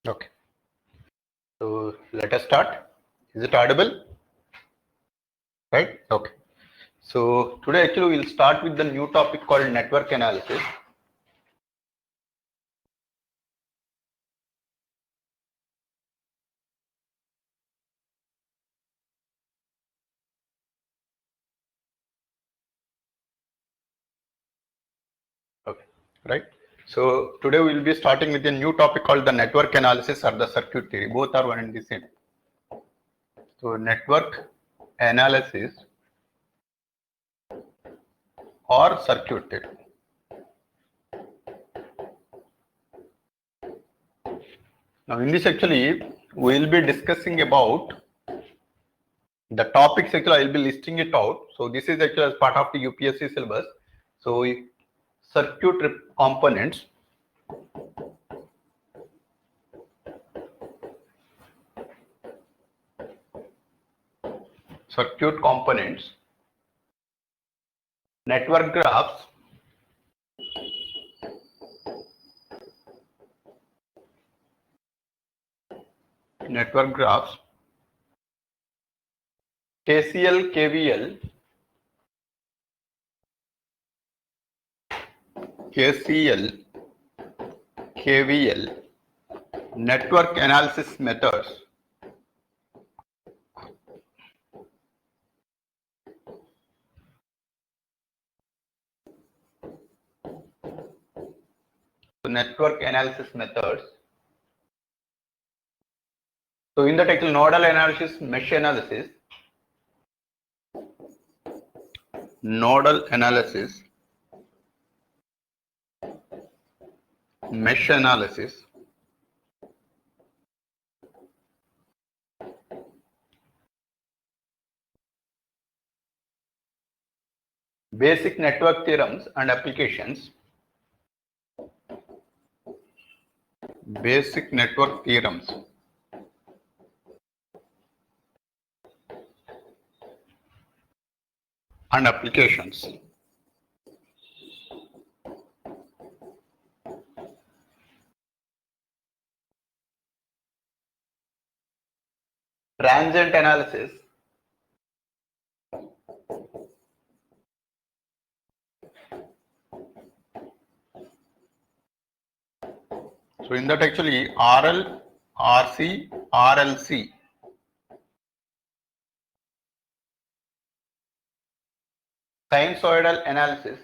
Okay. So let us start. Is it audible? Right? Okay. So today actually we'll start with the new topic called network analysis. Okay. Right. So today we'll be starting with a new topic called the network analysis or the circuit theory. Both are one and the same. So network analysis or circuit theory. Now in this actually we'll be discussing about the topics. Actually I'll be listing it out. So this is actually as part of the UPSC syllabus. So circuit components, network graphs, KCL, KVL, network analysis methods, So in that actual nodal analysis, mesh analysis, mesh analysis, basic network theorems and applications, basic network theorems and applications, transient analysis, so in that actually RL, RC, RLC, sinusoidal analysis,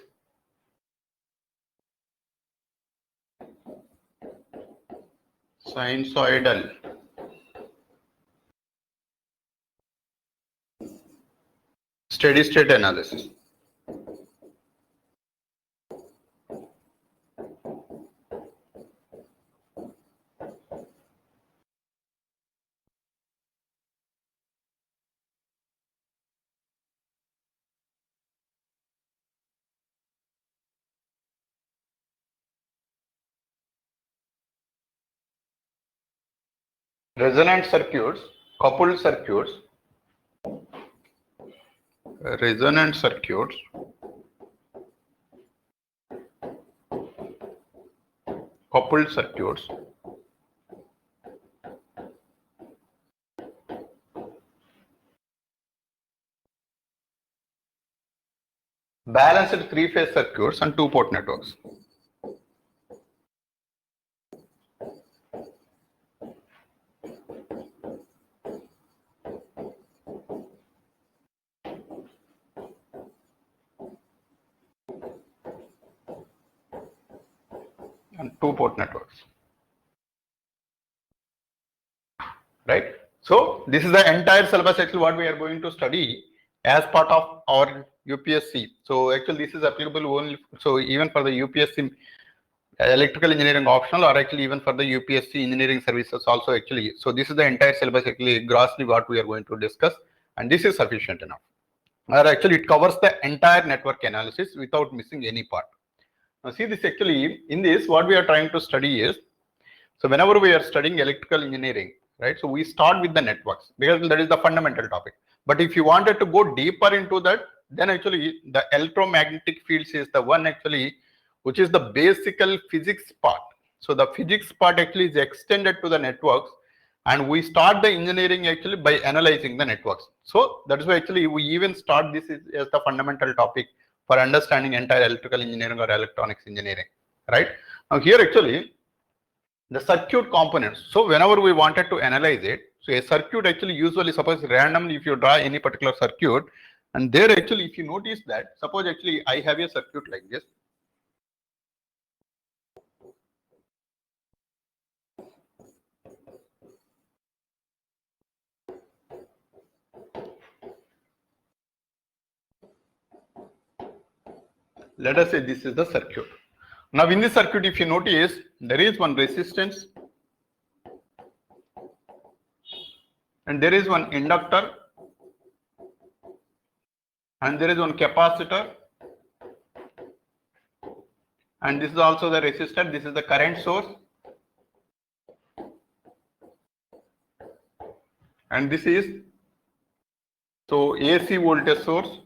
steady state analysis. Resonant circuits, coupled circuits, coupled circuits, balanced three-phase circuits and two-port networks. And two-port networks. Right? So this is the entire syllabus actually what we are going to study as part of our UPSC. So actually this is applicable only, so even for the UPSC electrical engineering optional or actually even for the UPSC engineering services also actually. So this is the entire syllabus actually grossly what we are going to discuss, and this is sufficient enough. Or actually it covers the entire network analysis without missing any part. Now see this actually in this what we are trying to study is, so whenever we are studying electrical engineering, right? So we start with the networks because that is the fundamental topic. But if you wanted to go deeper into that, then actually the electromagnetic fields is the one actually which is the basic physics part. So the physics part actually is extended to the networks, and we start the engineering actually by analyzing the networks. So that is why actually we even start this as the fundamental topic for understanding entire electrical engineering or electronics engineering, right? Now here actually the circuit components. So whenever we wanted to analyze it, so a circuit actually usually, suppose randomly if you draw any particular circuit, and there actually if you notice that, suppose actually I have a circuit like this. Let us say this is the circuit. Now in this circuit, if you notice, there is one resistance and there is one inductor and there is one capacitor, and this is also the resistor. This is the current source, and this is so AC voltage source.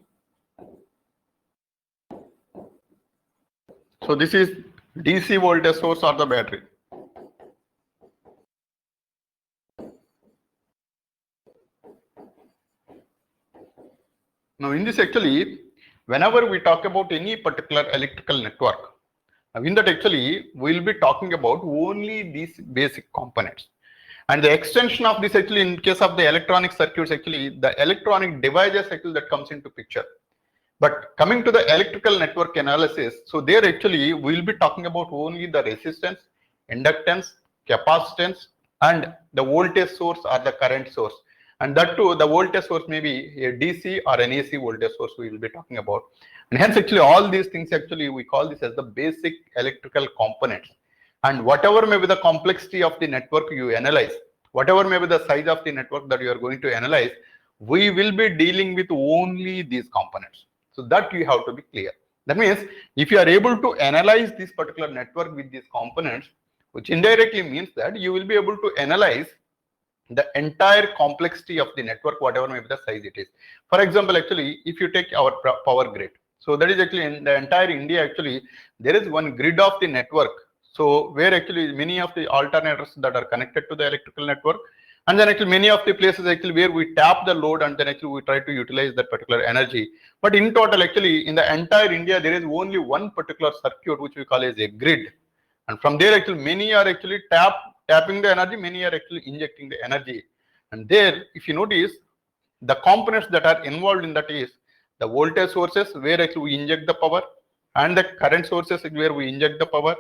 So this is DC voltage source or the battery. Now in this actually, whenever we talk about any particular electrical network, in that actually we will be talking about only these basic components. And the extension of this actually, in case of the electronic circuits, actually the electronic devices actually that comes into picture. But coming to the electrical network analysis, so there actually we will be talking about only the resistance, inductance, capacitance, and the voltage source or the current source. And that too, the voltage source may be a DC or an AC voltage source we will be talking about. And hence actually all these things actually we call this as the basic electrical components. And whatever may be the complexity of the network you analyze, whatever may be the size of the network that you are going to analyze, we will be dealing with only these components. So that you have to be clear. That means if you are able to analyze this particular network with these components, which indirectly means that you will be able to analyze the entire complexity of the network, whatever may be the size it is. For example, actually, if you take our power grid, so that is actually in the entire India, actually, there is one grid of the network. So where actually many of the alternators that are connected to the electrical network, and then actually many of the places actually where we tap the load and then actually we try to utilize that particular energy. But in total, actually, in the entire India, there is only one particular circuit which we call as a grid. And from there, actually, many are actually tapping the energy, many are actually injecting the energy. And there, if you notice, the components that are involved in that is the voltage sources where actually we inject the power, and the current sources where we inject the power,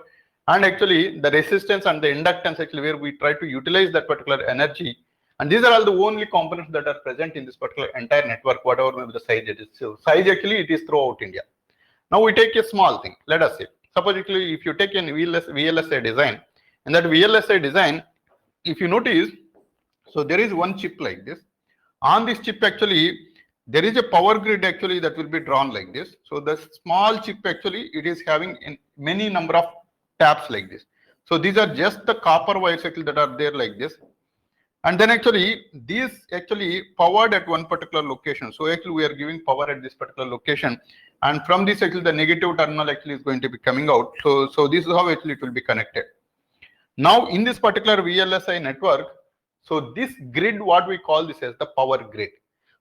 and actually the resistance and the inductance actually where we try to utilize that particular energy. And these are all the only components that are present in this particular entire network, whatever may be the size it is. So size actually it is throughout India. Now we take a small thing. Let us say, suppose actually if you take a VLSI design, in that VLSI design, if you notice, so there is one chip like this. On this chip actually, there is a power grid actually that will be drawn like this. So the small chip actually, it is having many number of taps like this. So these are just the copper wires actually that are there like this. And then actually these actually powered at one particular location. So actually we are giving power at this particular location. And from this actually the negative terminal actually is going to be coming out. So this is how actually it will be connected. Now in this particular VLSI network, so this grid, what we call this as the power grid.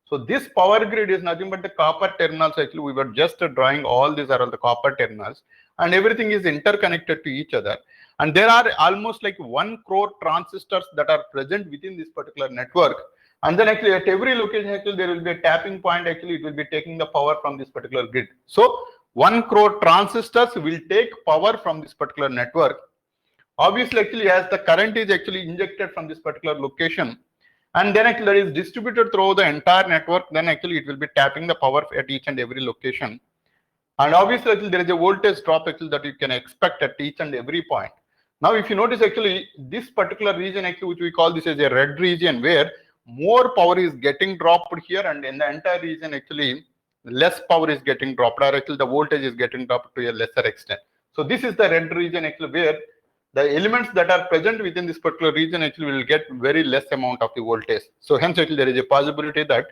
So this power grid is nothing but the copper terminals. Actually, we were just drawing all these are all the copper terminals, and everything is interconnected to each other. And there are almost like 1 crore transistors that are present within this particular network. And then actually at every location, actually there will be a tapping point. Actually, it will be taking the power from this particular grid. So 1 crore transistors will take power from this particular network. Obviously, actually, as the current is actually injected from this particular location, and then actually that is distributed through the entire network, then actually it will be tapping the power at each and every location. And obviously, actually, there is a voltage drop actually that you can expect at each and every point. Now, if you notice actually this particular region actually, which we call this as a red region, where more power is getting dropped here, and in the entire region actually less power is getting dropped, or actually the voltage is getting dropped to a lesser extent. So this is the red region actually where the elements that are present within this particular region actually will get very less amount of the voltage. So hence actually there is a possibility that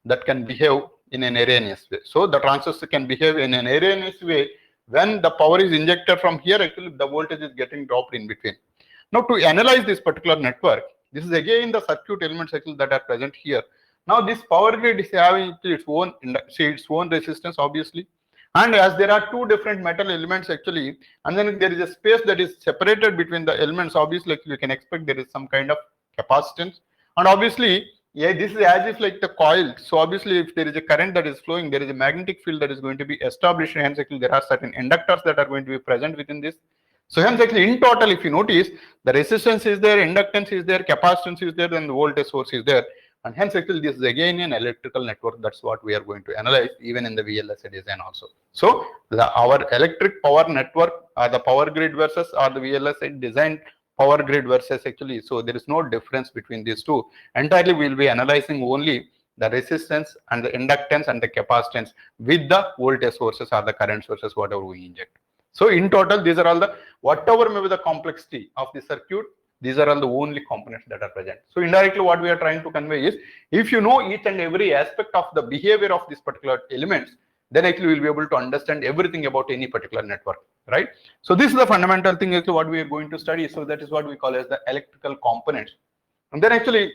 that can behave in an erroneous way. So the transistor can behave in an erroneous way when the power is injected from here, actually the voltage is getting dropped in between. Now to analyze this particular network, this is again the circuit elements actually that are present here. Now this power grid is having its own resistance obviously, and as there are two different metal elements actually, and then there is a space that is separated between the elements, obviously you can expect there is some kind of capacitance, and obviously this is as if like the coil. So obviously if there is a current that is flowing, there is a magnetic field that is going to be established, hence actually there are certain inductors that are going to be present within this. So hence actually in total, if you notice, the resistance is there, inductance is there, capacitance is there, and the voltage source is there. And hence actually this is again an electrical network. That's what we are going to analyze even in the VLSI design also. So our electric power network or the power grid versus or the VLSI design power grid versus actually, so there is no difference between these two. Entirely we will be analyzing only the resistance and the inductance and the capacitance with the voltage sources or the current sources, whatever we inject. So in total, these are all the, whatever may be the complexity of the circuit, these are all the only components that are present. So indirectly what we are trying to convey is, if you know each and every aspect of the behavior of these particular elements, then actually we'll be able to understand everything about any particular network, right? So this is the fundamental thing actually what we are going to study. So that is what we call as the electrical components. And then actually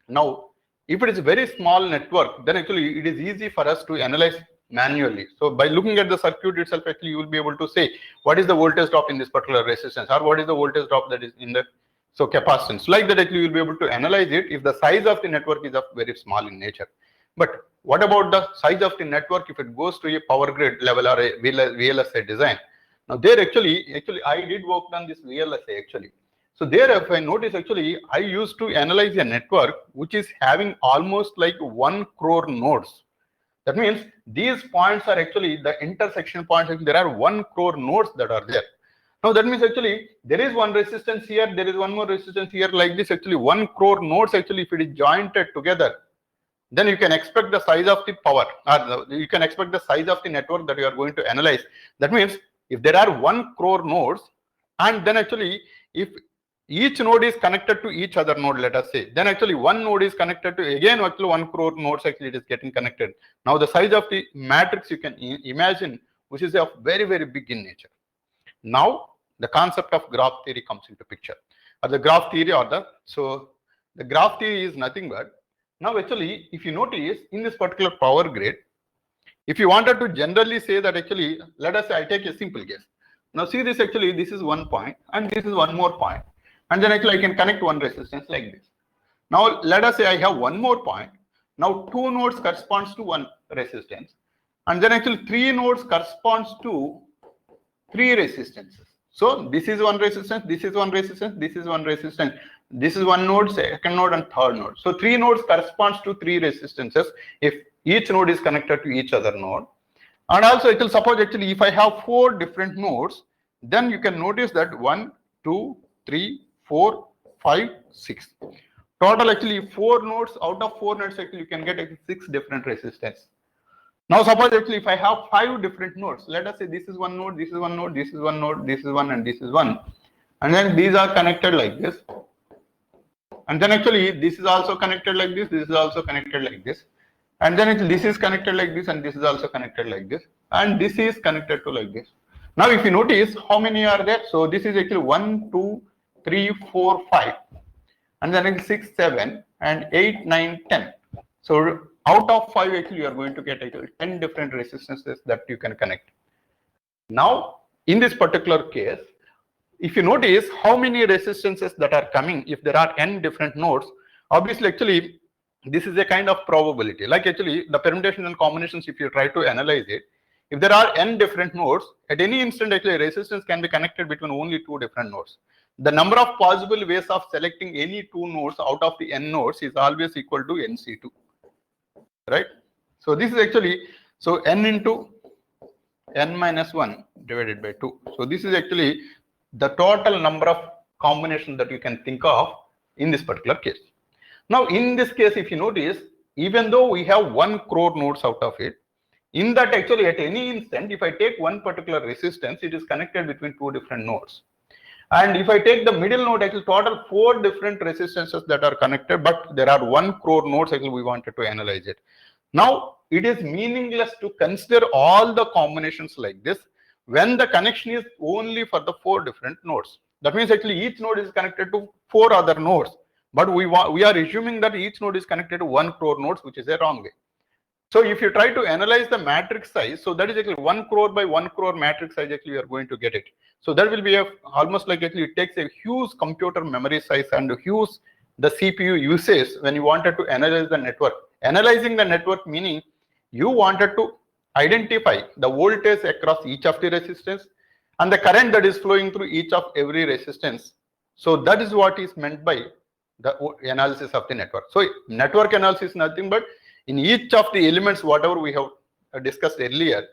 now, if it is a very small network, then actually it is easy for us to analyze manually. So by looking at the circuit itself, actually you will be able to say what is the voltage drop in this particular resistance, or what is the voltage drop that is in the capacitance. Like that, actually you will be able to analyze it if the size of the network is of very small in nature. But what about the size of the network if it goes to a power grid level or a VLSI design? Now there actually I did work on this VLSI actually. So there, if I notice, actually I used to analyze a network which is having almost like 1 crore nodes. That means these points are actually the intersection points. There are 1 crore nodes that are there. Now that means actually there is one resistance here, there is one more resistance here, like this. Actually 1 crore nodes, actually if it is jointed together, then you can expect the size of the power, or you can expect the size of the network that you are going to analyze. That means if there are 1 crore nodes, and then actually if each node is connected to each other node, let us say, then actually one node is connected to again actually 1 crore nodes, actually it is getting connected. Now the size of the matrix you can imagine, which is of very, very big in nature. Now the concept of graph theory comes into picture, or the graph theory, or the graph theory is nothing but, now actually if you notice in this particular power grid, if you wanted to generally say that actually, let us say I take a simple guess. Now see this, actually this is one point and this is one more point, and then actually I can connect one resistance like this. Now let us say I have one more point. Now 2 nodes corresponds to one resistance, and then actually 3 nodes corresponds to 3 resistances. So this is one resistance, this is one resistance, this is one resistance, this is one node, second node, and third node. So 3 nodes corresponds to 3 resistances if each node is connected to each other node. And also it will suppose actually if I have 4 different nodes, then you can notice that 1, 2, 3, 4, 5, 6. Total actually 4 nodes. Out of 4 nodes, actually you can get 6 different resistance. Now suppose actually if I have 5 different nodes, let us say this is one node, this is one node, this is one node, this is one, and this is one, and then these are connected like this, and then actually this is also connected like this is also connected like this, and then this is connected like this, and this is also connected like this, and this is connected to like this. Now if you notice how many are there, so this is actually 1, 2, 3, 4, 5, and then 6, 7, and 8, 9, 10. So out of 5, actually you are going to get 10 different resistances that you can connect. Now in this particular case, if you notice how many resistances that are coming, if there are n different nodes, obviously actually this is a kind of probability. Like actually the permutation and combinations, if you try to analyze it, if there are n different nodes, at any instant actually resistance can be connected between only 2 different nodes. The number of possible ways of selecting any 2 nodes out of the n nodes is always equal to NC2, right? So this is actually, so n into n minus 1 divided by 2. So this is actually the total number of combinations that you can think of in this particular case. Now in this case, if you notice, even though we have 1 crore nodes out of it, in that actually at any instant, if I take one particular resistance, it is connected between 2 different nodes. And if I take the middle node, actually total 4 different resistances that are connected, but there are 1 crore nodes, actually we wanted to analyze it. Now it is meaningless to consider all the combinations like this. when the connection is only for the 4 different nodes. That means actually each node is connected to 4 other nodes, but we are assuming that each node is connected to 1 crore nodes, which is a wrong way. So if you try to analyze the matrix size, so that is actually 1 crore by 1 crore matrix size, actually you are going to get it. So that will be almost like actually it takes a huge computer memory size and huge the CPU usage when you wanted to analyze the network. Analyzing the network meaning you wanted to identify the voltage across each of the resistance and the current that is flowing through each of every resistance. So that is what is meant by the analysis of the network. So network analysis is nothing but in each of the elements, whatever we have discussed earlier,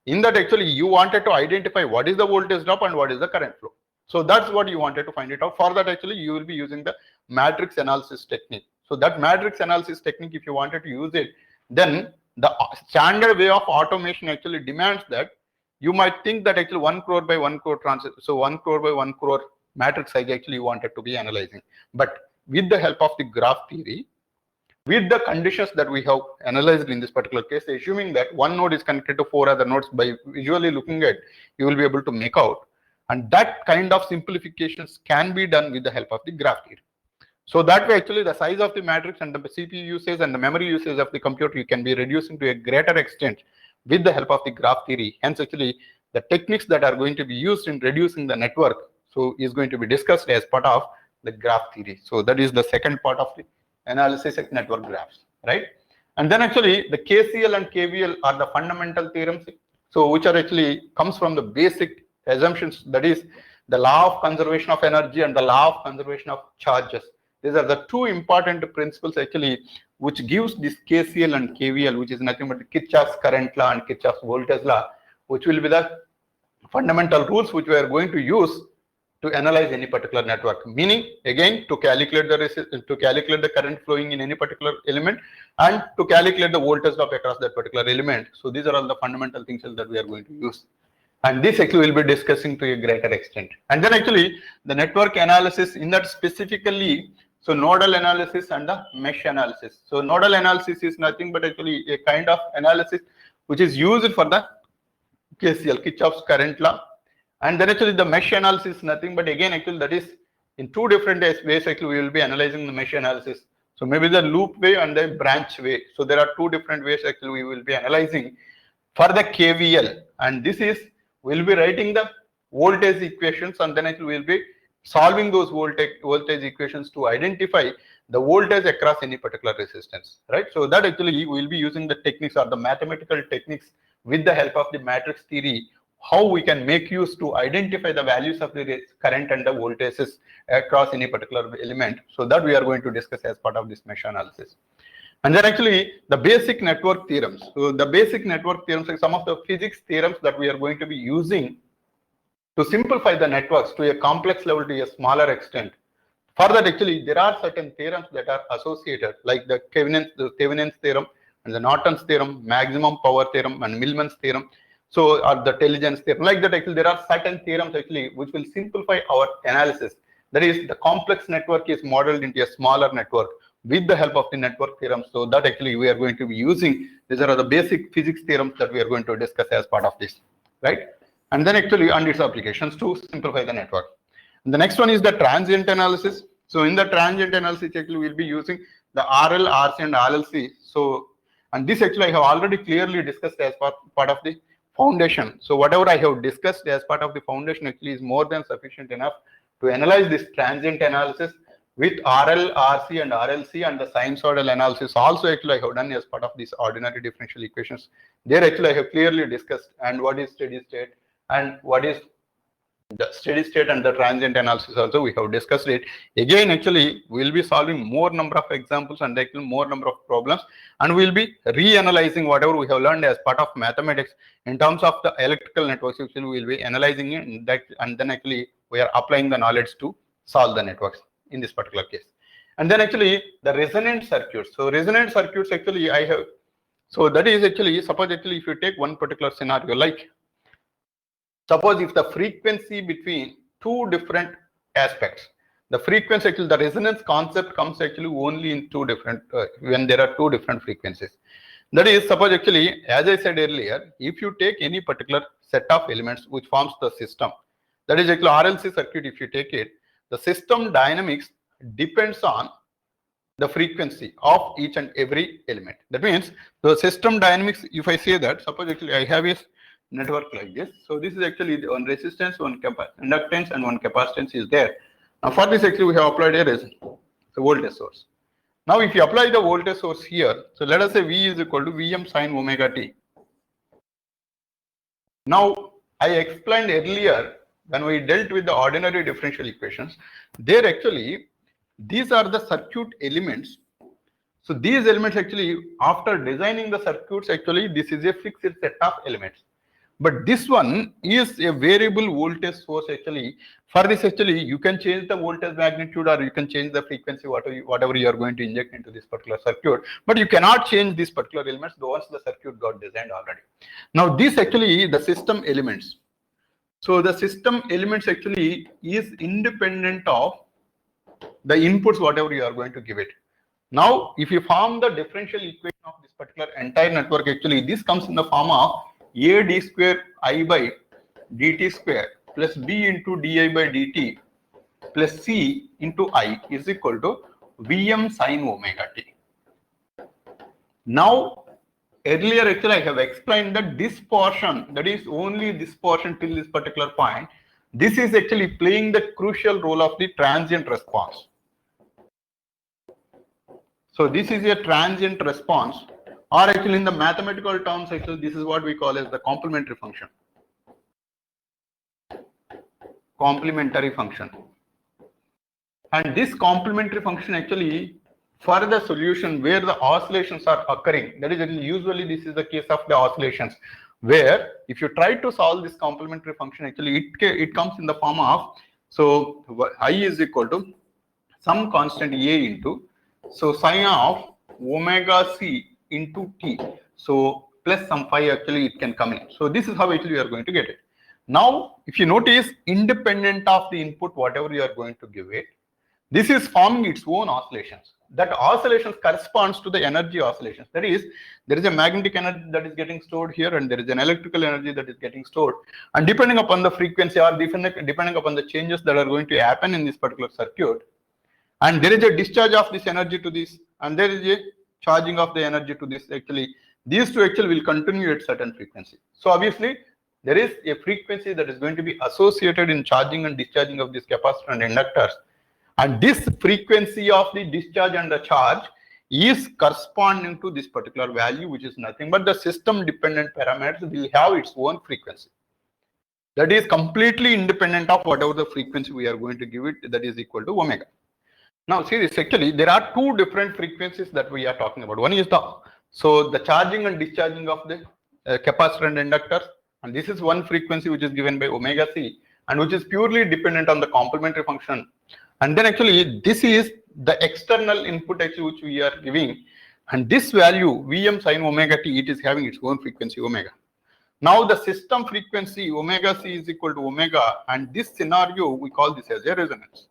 in that actually you wanted to identify what is the voltage drop and what is the current flow. So that's what you wanted to find it out. For that, actually, you will be using the matrix analysis technique. So that matrix analysis technique, if you wanted to use it, then the standard way of automation actually demands that you might think that actually 1 crore by 1 crore so 1 crore by 1 crore matrix size actually you wanted to be analyzing. But with the help of the graph theory, with the conditions that we have analyzed in this particular case, assuming that one node is connected to 4 other nodes, by visually looking at, you will be able to make out. And that kind of simplifications can be done with the help of the graph theory. So that way, actually, the size of the matrix and the CPU usage and the memory usage of the computer, you can be reducing to a greater extent with the help of the graph theory. Hence, actually, the techniques that are going to be used in reducing the network, so is going to be discussed as part of the graph theory. So that is the second part of the analysis of network graphs, right? And then actually the KCL and KVL are the fundamental theorems, so which are actually comes from the basic assumptions, that is the law of conservation of energy and the law of conservation of charges. These are the two important principles actually which gives this KCL and KVL, which is nothing but Kirchhoff's current law and Kirchhoff's voltage law, which will be the fundamental rules which we are going to use to analyze any particular network. Meaning, again, to calculate the current flowing in any particular element and to calculate the voltage drop across that particular element. So these are all the fundamental things that we are going to use. And this actually will be discussing to a greater extent. And then actually the network analysis in that specifically, so nodal analysis and the mesh analysis. So nodal analysis is nothing but actually a kind of analysis which is used for the KCL, Kirchhoff's current law. And then actually the mesh analysis is nothing but again actually that is in two different ways actually we will be analyzing the mesh analysis. So maybe the loop way and the branch way. So there are two different ways actually we will be analyzing for the KVL. And this is, we'll be writing the voltage equations and then actually we'll be solving those voltage equations to identify the voltage across any particular resistance, right? So that actually we'll be using the techniques or the mathematical techniques with the help of the matrix theory, how we can make use to identify the values of the current and the voltages across any particular element. So that we are going to discuss as part of this mesh analysis. And then actually the basic network theorems. So the basic network theorems are some of the physics theorems that we are going to be using to simplify the networks to a complex level to a smaller extent. For that, actually, there are certain theorems that are associated, like the Thevenin's theorem and the Norton's theorem, maximum power theorem and Millman's theorem. So, or the Telegen's theorem, like that, actually, there are certain theorems actually which will simplify our analysis. That is, the complex network is modeled into a smaller network with the help of the network theorem. So that actually we are going to be using. These are the basic physics theorems that we are going to discuss as part of this, right? And then actually on its applications to simplify the network. And the next one is the transient analysis. So in the transient analysis, actually we'll be using the RL, RC, and RLC. So, and this actually I have already clearly discussed as part of the foundation. So whatever I have discussed as part of the foundation actually is more than sufficient enough to analyze this transient analysis with RL, RC, and RLC, and the sinusoidal analysis also actually I have done as part of these ordinary differential equations. There actually I have clearly discussed and what is steady state and what is the steady state and the transient analysis also we have discussed it. Again, actually we will be solving more number of examples and actually more number of problems, and we will be reanalyzing whatever we have learned as part of mathematics in terms of the electrical networks. Actually we will be analyzing it and then actually we are applying the knowledge to solve the networks in this particular case. And then actually the resonant circuits. So resonant circuits actually I have, so that is actually, suppose actually if you take one particular scenario, like suppose if the frequency between two different aspects, the frequency actually, the resonance concept comes actually only in two different, when there are two different frequencies. That is, suppose actually, as I said earlier, if you take any particular set of elements which forms the system, that is actually RLC circuit, if you take it, the system dynamics depends on the frequency of each and every element. That means the system dynamics, if I say that, suppose actually I have a network like this. So this is actually one resistance, one inductance, and one capacitance is there. Now for this actually we have applied a voltage source. Now if you apply the voltage source here, so let us say V is equal to Vm sin omega t. Now I explained earlier when we dealt with the ordinary differential equations, there actually these are the circuit elements. So these elements actually, after designing the circuits, actually this is a fixed set of elements. But this one is a variable voltage source actually. For this actually, you can change the voltage magnitude or you can change the frequency, whatever you are going to inject into this particular circuit. But you cannot change these particular elements once the circuit got designed already. Now this actually the system elements. So the system elements actually is independent of the inputs, whatever you are going to give it. Now, if you form the differential equation of this particular entire network, actually this comes in the form of a d square I by dt square plus b into di by dt plus c into I is equal to Vm sin omega t. Now, earlier actually I have explained that this portion, that is only this portion till this particular point, this is actually playing the crucial role of the transient response. So this is a transient response, or actually in the mathematical terms, actually this is what we call as the complementary function. Complementary function. And this complementary function actually for the solution where the oscillations are occurring, that is usually this is the case of the oscillations, where if you try to solve this complementary function, actually it comes in the form of, so I is equal to some constant a into, so sine of omega c into t, so plus some phi actually it can come in. So this is how actually you are going to get it. Now if you notice, independent of the input whatever you are going to give it, this is forming its own oscillations. That oscillations corresponds to the energy oscillations. That is, there is a magnetic energy that is getting stored here and there is an electrical energy that is getting stored, and depending upon the frequency or depending upon the changes that are going to happen in this particular circuit, and there is a discharge of this energy to this, and there is a charging of the energy to this, actually these two actually will continue at certain frequency. So obviously there is a frequency that is going to be associated in charging and discharging of this capacitor and inductors, and this frequency of the discharge and the charge is corresponding to this particular value, which is nothing but the system dependent parameters will have its own frequency that is completely independent of whatever the frequency we are going to give it, that is equal to omega. Now see this, actually there are two different frequencies that we are talking about. One is the charging and discharging of the capacitor and inductors, and this is one frequency which is given by omega c and which is purely dependent on the complementary function. And then actually this is the external input actually which we are giving, and this value Vm sin omega t, it is having its own frequency omega. Now the system frequency omega c is equal to omega, and this scenario we call this as a resonance.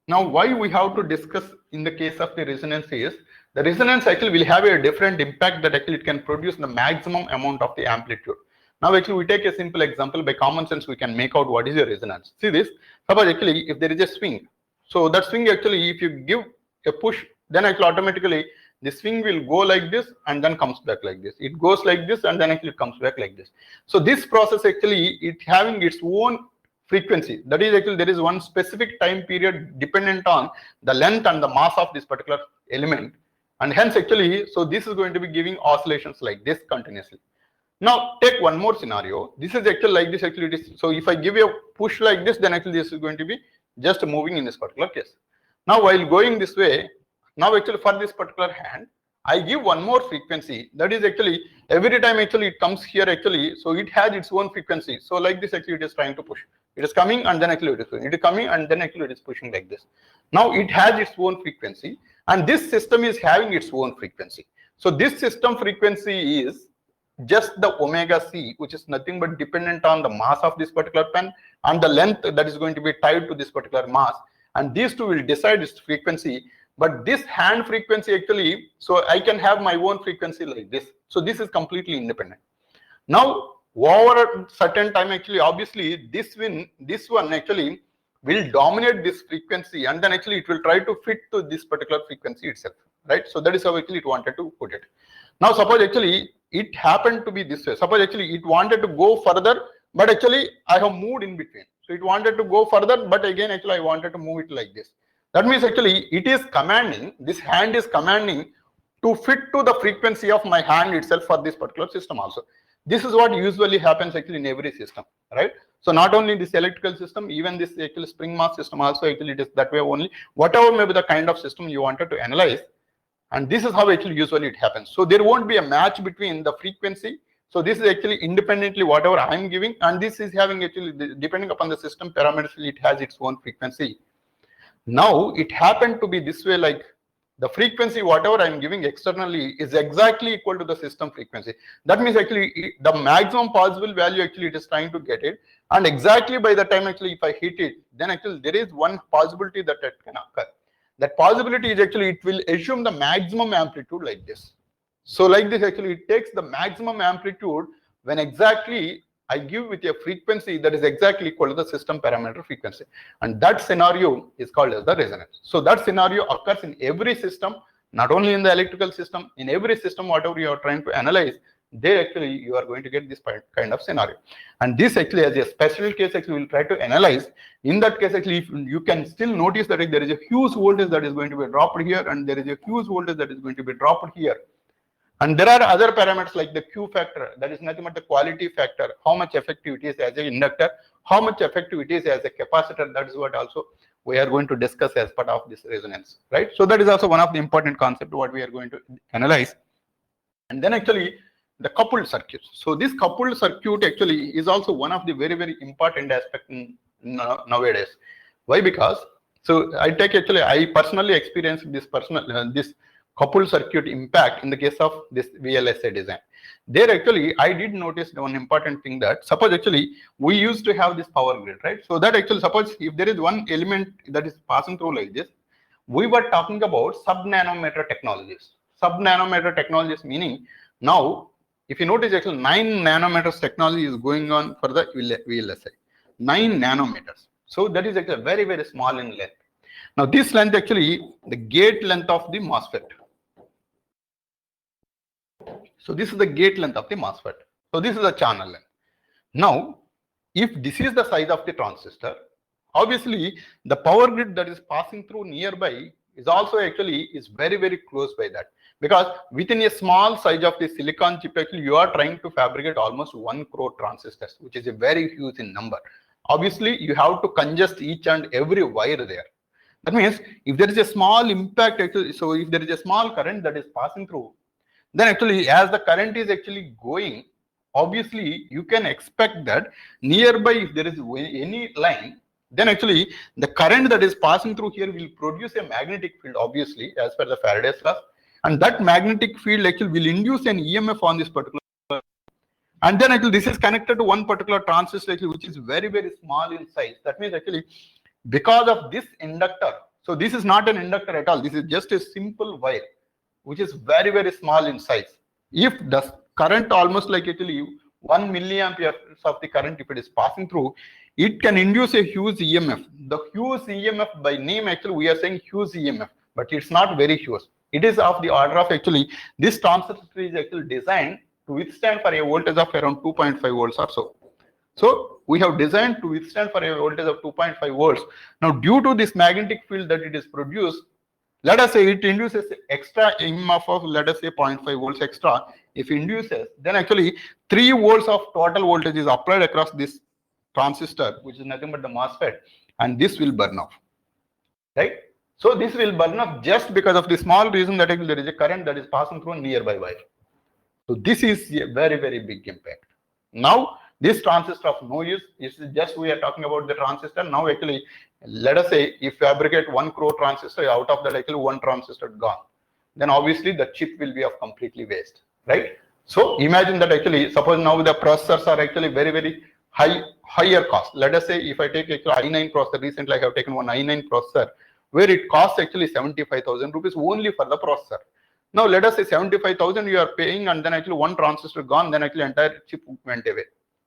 Now why we have to discuss in the case of the resonance is, the resonance actually will have a different impact that actually it can produce the maximum amount of the amplitude. Now actually we take a simple example. By common sense we can make out what is a resonance. See this, suppose actually if there is a swing, so that swing actually if you give a push, then actually automatically the swing will go like this and then comes back like this. It goes like this and then actually it comes back like this. So this process actually it having its own frequency, that is actually there is one specific time period dependent on the length and the mass of this particular element, and hence actually so this is going to be giving oscillations like this continuously. Now take one more scenario. This is actually like this, actually it is, so if I give you a push like this, then actually this is going to be just moving in this particular case. Now while going this way, now actually for this particular hand I give one more frequency, that is actually every time actually it comes here actually, so it has its own frequency. So like this actually it is trying to push, it is coming and then actually it is pushing, it is coming and then actually it is pushing like this. Now it has its own frequency and this system is having its own frequency. So this system frequency is just the omega c, which is nothing but dependent on the mass of this particular pen and the length that is going to be tied to this particular mass, and these two will decide its frequency. But this hand frequency actually, so I can have my own frequency like this. So this is completely independent. Now, over a certain time, actually, obviously, this one actually will dominate this frequency, and then actually it will try to fit to this particular frequency itself, right? So that is how actually it wanted to put it. Now, suppose actually it happened to be this way. Suppose actually it wanted to go further, but actually I have moved in between. So it wanted to go further, but again, actually I wanted to move it like this. That means actually it is commanding, this hand is commanding to fit to the frequency of my hand itself for this particular system also. This is what usually happens actually in every system, right? So not only this electrical system, even this actually spring mass system also actually it is that way only. Whatever may be the kind of system you wanted to analyze, and this is how actually usually it happens. So there won't be a match between the frequency. So this is actually independently whatever I'm giving, and this is having actually depending upon the system parameters, it has its own frequency. Now it happened to be this way, like the frequency whatever I'm giving externally is exactly equal to the system frequency. That means actually the maximum possible value actually it is trying to get it, and exactly by the time actually if I hit it, then actually there is one possibility that it can occur. That possibility is actually it will assume the maximum amplitude like this. So like this actually it takes the maximum amplitude when exactly I give with a frequency that is exactly equal to the system parameter frequency, and that scenario is called as the resonance. So that scenario occurs in every system, not only in the electrical system, in every system whatever you are trying to analyze, there actually you are going to get this kind of scenario. And this actually as a special case actually we'll try to analyze. In that case actually if you can still notice that there is a huge voltage that is going to be dropped here, and there is a huge voltage that is going to be dropped here. And there are other parameters like the Q factor, that is nothing but the quality factor, how much effective it is as an inductor, how much effective it is as a capacitor. That is what also we are going to discuss as part of this resonance, right? So that is also one of the important concepts what we are going to analyze. And then actually the coupled circuits. So this coupled circuit actually is also one of the very, very important aspect nowadays. Why? Because so I personally experienced this this coupled circuit impact in the case of this VLSI design. There actually I did notice one important thing, that suppose actually we used to have this power grid, right? So that actually suppose if there is one element that is passing through like this, we were talking about sub-nanometer technologies. Sub-nanometer technologies meaning now if you notice actually 9 nanometers technology is going on for the VLSI. 9 nanometers. So that is actually very, very small in length. Now this length actually the gate length of the MOSFET. So this is the gate length of the MOSFET. So this is the channel length. Now, if this is the size of the transistor, obviously the power grid that is passing through nearby is also actually is very, very close by that. Because within a small size of the silicon chip, actually you are trying to fabricate almost 1 crore transistors, which is a very huge in number. Obviously, you have to congest each and every wire there. That means if there is a small impact, actually, so if there is a small current that is passing through, then actually as the current is actually going, obviously you can expect that nearby if there is any line, then actually the current that is passing through here will produce a magnetic field, obviously as per the Faraday's law, and that magnetic field actually will induce an EMF on this particular, and then actually this is connected to one particular transistor actually, which is very, very small in size. That means actually because of this inductor, so this is not an inductor at all, this is just a simple wire which is very, very small in size. If the current almost like actually 1 milliampere of the current, if it is passing through, it can induce a huge EMF. The huge EMF by name actually we are saying huge EMF, but it's not very huge. It is of the order of actually this transistor is actually designed to withstand for a voltage of around 2.5 volts or so. So we have designed to withstand for a voltage of 2.5 volts. Now due to this magnetic field that it is produced, let us say it induces extra EMF of let us say 0.5 volts extra. If it induces, then actually 3 volts of total voltage is applied across this transistor, which is nothing but the MOSFET, and this will burn off, right? So this will burn off just because of the small reason that there is a current that is passing through a nearby wire. So this is a very, very big impact. Now this transistor of no use, is just we are talking about the transistor. Now actually let us say if fabricate 1 crore transistor, out of that actually 1 transistor gone, then obviously the chip will be of completely waste, right? So imagine that actually suppose now the processors are actually very, very higher cost. Let us say if I take actually i9 processor, recently I have taken one i9 processor where it costs actually 75,000 rupees only for the processor. Now let us say 75,000 you are paying, and then actually one transistor gone, then actually entire chip went away.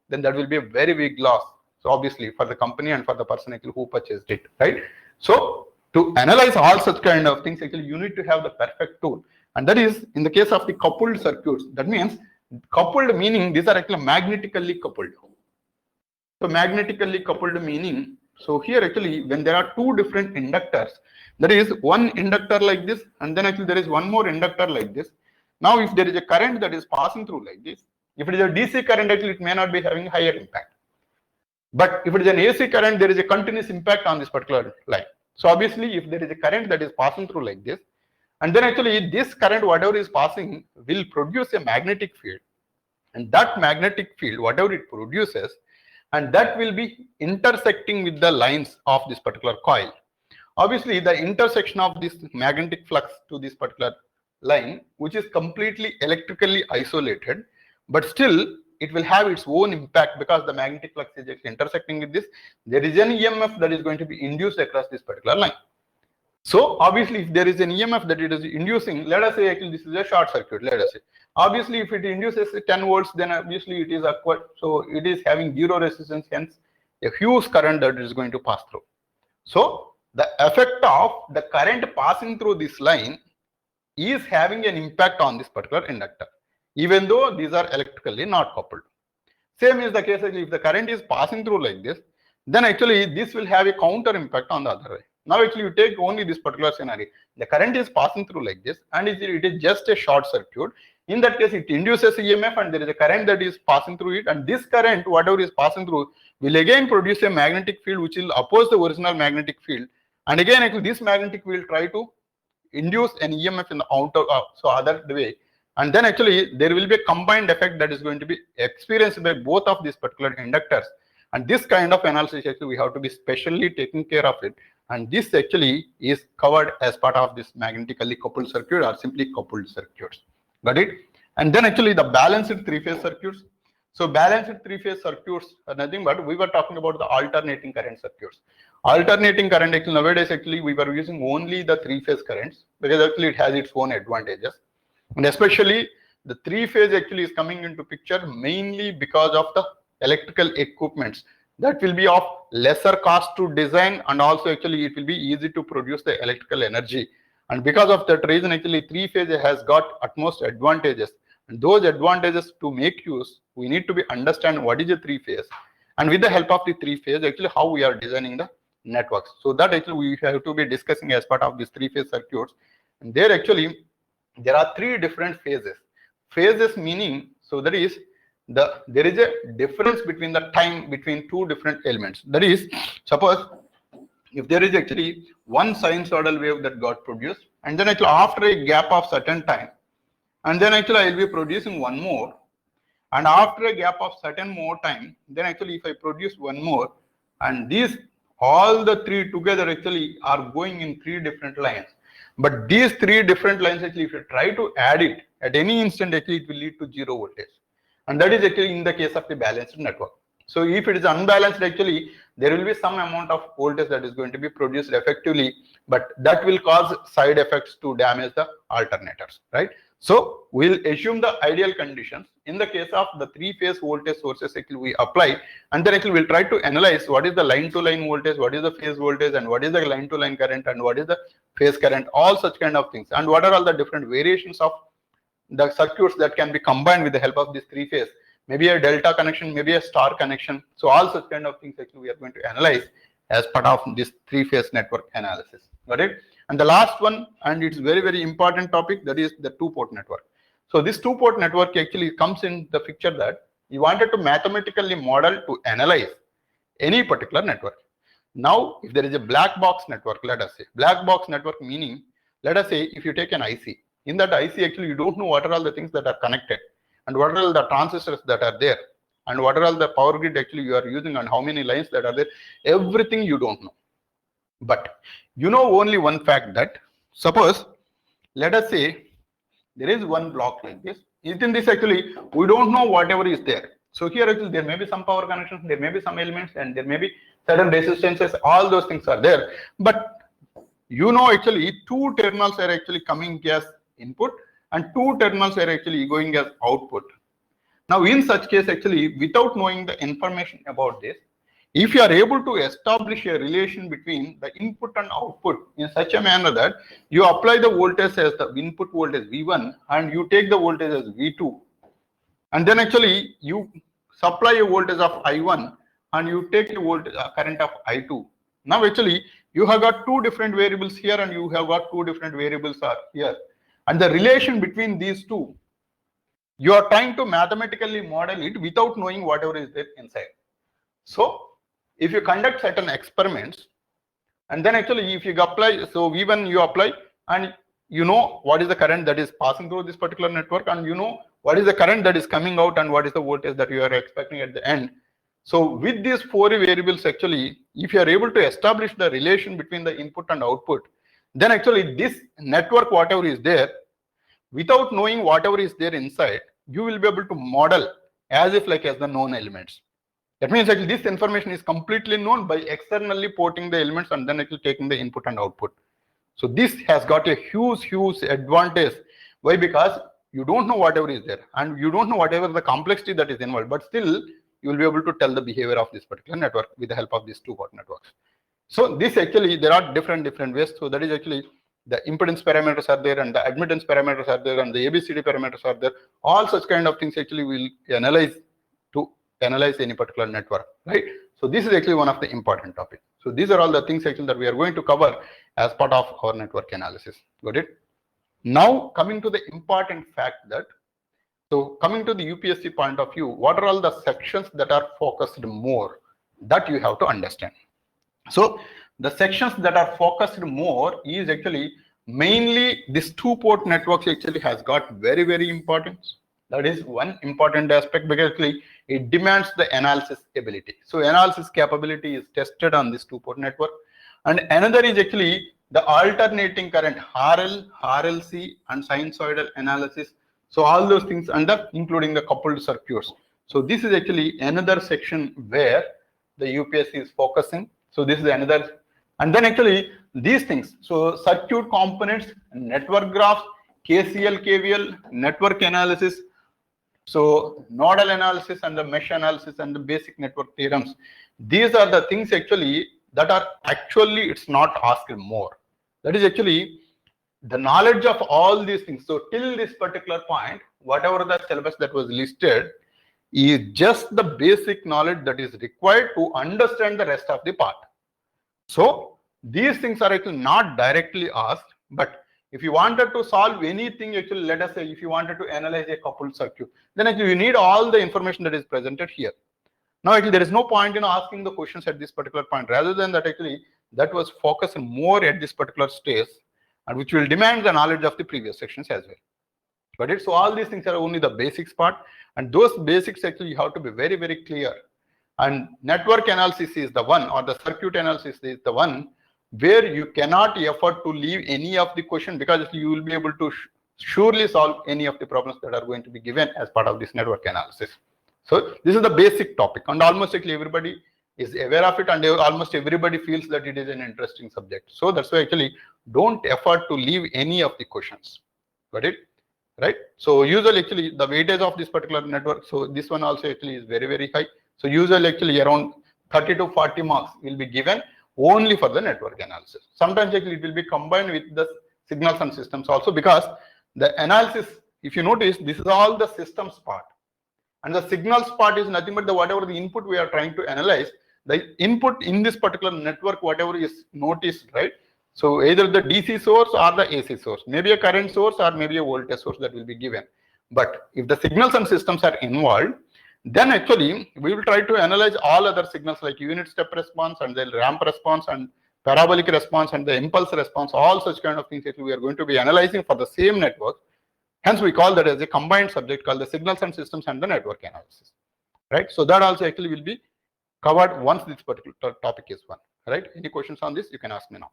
Then that will be a very big loss. So obviously for the company and for the person actually who purchased it, right? So to analyze all such kind of things, actually you need to have the perfect tool. And that is in the case of the coupled circuits. That means coupled meaning these are actually magnetically coupled. So magnetically coupled meaning, so here actually when there are two different inductors, there is one inductor like this, and then actually there is one more inductor like this. Now if there is a current that is passing through like this, if it is a DC current, actually it may not be having higher impact. But if it is an AC current, there is a continuous impact on this particular line. So obviously if there is a current that is passing through like this, and then actually this current, whatever is passing, will produce a magnetic field. And that magnetic field, whatever it produces, and that will be intersecting with the lines of this particular coil. Obviously, the intersection of this magnetic flux to this particular line, which is completely electrically isolated, but still it will have its own impact because the magnetic flux is actually intersecting with this. There is an EMF that is going to be induced across this particular line. So obviously, if there is an EMF that it is inducing, let us say actually this is a short circuit, let us say. Obviously, if it induces 10 volts, then obviously it is awkward. So it is having zero resistance, hence a huge current that is going to pass through. So the effect of the current passing through this line is having an impact on this particular inductor, even though these are electrically not coupled. Same is the case if the current is passing through like this, then actually this will have a counter impact on the other way. Now actually you take only this particular scenario. The current is passing through like this, and it is just a short circuit. In that case, it induces EMF, and there is a current that is passing through it, and this current, whatever is passing through, will again produce a magnetic field which will oppose the original magnetic field. And again, actually, this magnetic field try to induce an EMF in the outer, so other way. And then actually there will be a combined effect that is going to be experienced by both of these particular inductors. And this kind of analysis actually we have to be specially taking care of it. And this actually is covered as part of this magnetically coupled circuit or simply coupled circuits. Got it? And then actually the balanced three-phase circuits. So balanced three-phase circuits are nothing but we were talking about the alternating current circuits. Alternating current, actually nowadays actually we were using only the three-phase currents because actually it has its own advantages. And especially the three-phase actually is coming into picture mainly because of the electrical equipments that will be of lesser cost to design, and also actually it will be easy to produce the electrical energy. And because of that reason, actually three-phase has got utmost advantages. And those advantages to make use, we need to be understand what is a three-phase, and with the help of the three-phase, actually how we are designing the networks. So that actually we have to be discussing as part of these three-phase circuits. And there actually there are three different phases. Phases meaning, so that is there is a difference between the time between two different elements. That is, suppose if there is actually one sinusoidal wave that got produced, and then actually after a gap of certain time, and then actually I will be producing one more, and after a gap of certain more time, then actually if I produce one more, and these all the three together actually are going in three different lines. But these three different lines actually if you try to add it at any instant, actually it will lead to zero voltage. And that is actually in the case of the balanced network. So if it is unbalanced, actually there will be some amount of voltage that is going to be produced effectively, but that will cause side effects to damage the alternators, right? So we'll assume the ideal conditions. In the case of the three-phase voltage sources, actually we apply, and then actually we'll try to analyze what is the line-to-line voltage, what is the phase voltage, and what is the line-to-line current, and what is the phase current, all such kind of things, and what are all the different variations of the circuits that can be combined with the help of this three-phase. Maybe a delta connection, maybe a star connection. So all such kind of things actually we are going to analyze as part of this three-phase network analysis. Got it? And the last one, and it's very, very important topic, that is the two-port network. So this two-port network actually comes in the picture that you wanted to mathematically model to analyze any particular network. Now, if there is a black box network, let us say, black box network meaning, let us say if you take an IC, in that IC actually you don't know what are all the things that are connected, and what are all the transistors that are there, and what are all the power grid actually you are using, and how many lines that are there, everything you don't know. But you know only one fact that, suppose, let us say, there is one block like this. In this actually, we don't know whatever is there. So here actually there may be some power connections, there may be some elements, and there may be certain resistances, all those things are there. But you know actually two terminals are actually coming as input and two terminals are actually going as output. Now in such case actually without knowing the information about this, if you are able to establish a relation between the input and output in such a manner that you apply the voltage as the input voltage V1 and you take the voltage as V2, and then actually you supply a voltage of I1 and you take a voltage current of I2. Now actually you have got two different variables here and you have got two different variables are here, and the relation between these two, you are trying to mathematically model it without knowing whatever is there inside. So if you conduct certain experiments and then actually if you apply, so V1 you apply and you know what is the current that is passing through this particular network and you know what is the current that is coming out and what is the voltage that you are expecting at the end. So with these four variables actually, if you are able to establish the relation between the input and output, then actually this network whatever is there, without knowing whatever is there inside, you will be able to model as if like as the known elements. That means actually this information is completely known by externally porting the elements and then actually taking the input and output. So this has got a huge advantage. Why? Because you don't know whatever is there and you don't know whatever the complexity that is involved, but still you will be able to tell the behavior of this particular network with the help of these two-port networks. So this actually, there are different ways. So that is actually the impedance parameters are there and the admittance parameters are there and the ABCD parameters are there. All such kind of things actually will analyze to analyze any particular network, right? So this is actually one of the important topics. So these are all the things actually that we are going to cover as part of our network analysis. Got it? Now coming to the important fact that, so coming to the UPSC point of view, what are all the sections that are focused more that you have to understand? So the sections that are focused more is actually mainly this two-port networks actually has got very importance. That is one important aspect because actually it demands the analysis ability. So analysis capability is tested on this two-port network. And another is actually the alternating current RL, RLC and sinusoidal analysis. So all those things under including the coupled circuits. So this is actually another section where the UPSC is focusing. So this is another, and then actually these things. So circuit components, network graphs, KCL, KVL, network analysis. So nodal analysis and the mesh analysis and the basic network theorems. These are the things actually that are actually, it's not asked more. That is actually the knowledge of all these things. So till this particular point, whatever the syllabus that was listed is just the basic knowledge that is required to understand the rest of the part. So these things are actually not directly asked, but if you wanted to solve anything, actually, let us say if you wanted to analyze a coupled circuit, then actually you need all the information that is presented here. Now actually there is no point in asking the questions at this particular point. Rather than that, actually that was focused more at this particular stage, and which will demand the knowledge of the previous sections as well. Got it? So all these things are only the basics part, and those basics actually you have to be very clear. And network analysis is the one, or the circuit analysis is the one where you cannot afford to leave any of the question, because you will be able to surely solve any of the problems that are going to be given as part of this network analysis. So this is the basic topic, and almost actually everybody is aware of it, and almost everybody feels that it is an interesting subject. So that's why actually don't afford to leave any of the questions. Got it? Right? So usually actually the weightage of this particular network, so this one also actually is very high. So usually actually around 30 to 40 marks will be given only for the network analysis. Sometimes actually it will be combined with the signals and systems also, because the analysis, if you notice, this is all the systems part, and the signals part is nothing but the whatever the input we are trying to analyze, the input in this particular network, whatever is noticed, right? So either the DC source or the AC source, maybe a current source or maybe a voltage source that will be given. But if the signals and systems are involved, then actually we will try to analyze all other signals like unit step response and the ramp response and parabolic response and the impulse response, all such kind of things that we are going to be analyzing for the same network. Hence we call that as a combined subject called the signals and systems and the network analysis, right? So that also actually will be covered once this particular topic is one, right? Any questions on this? You can ask me now.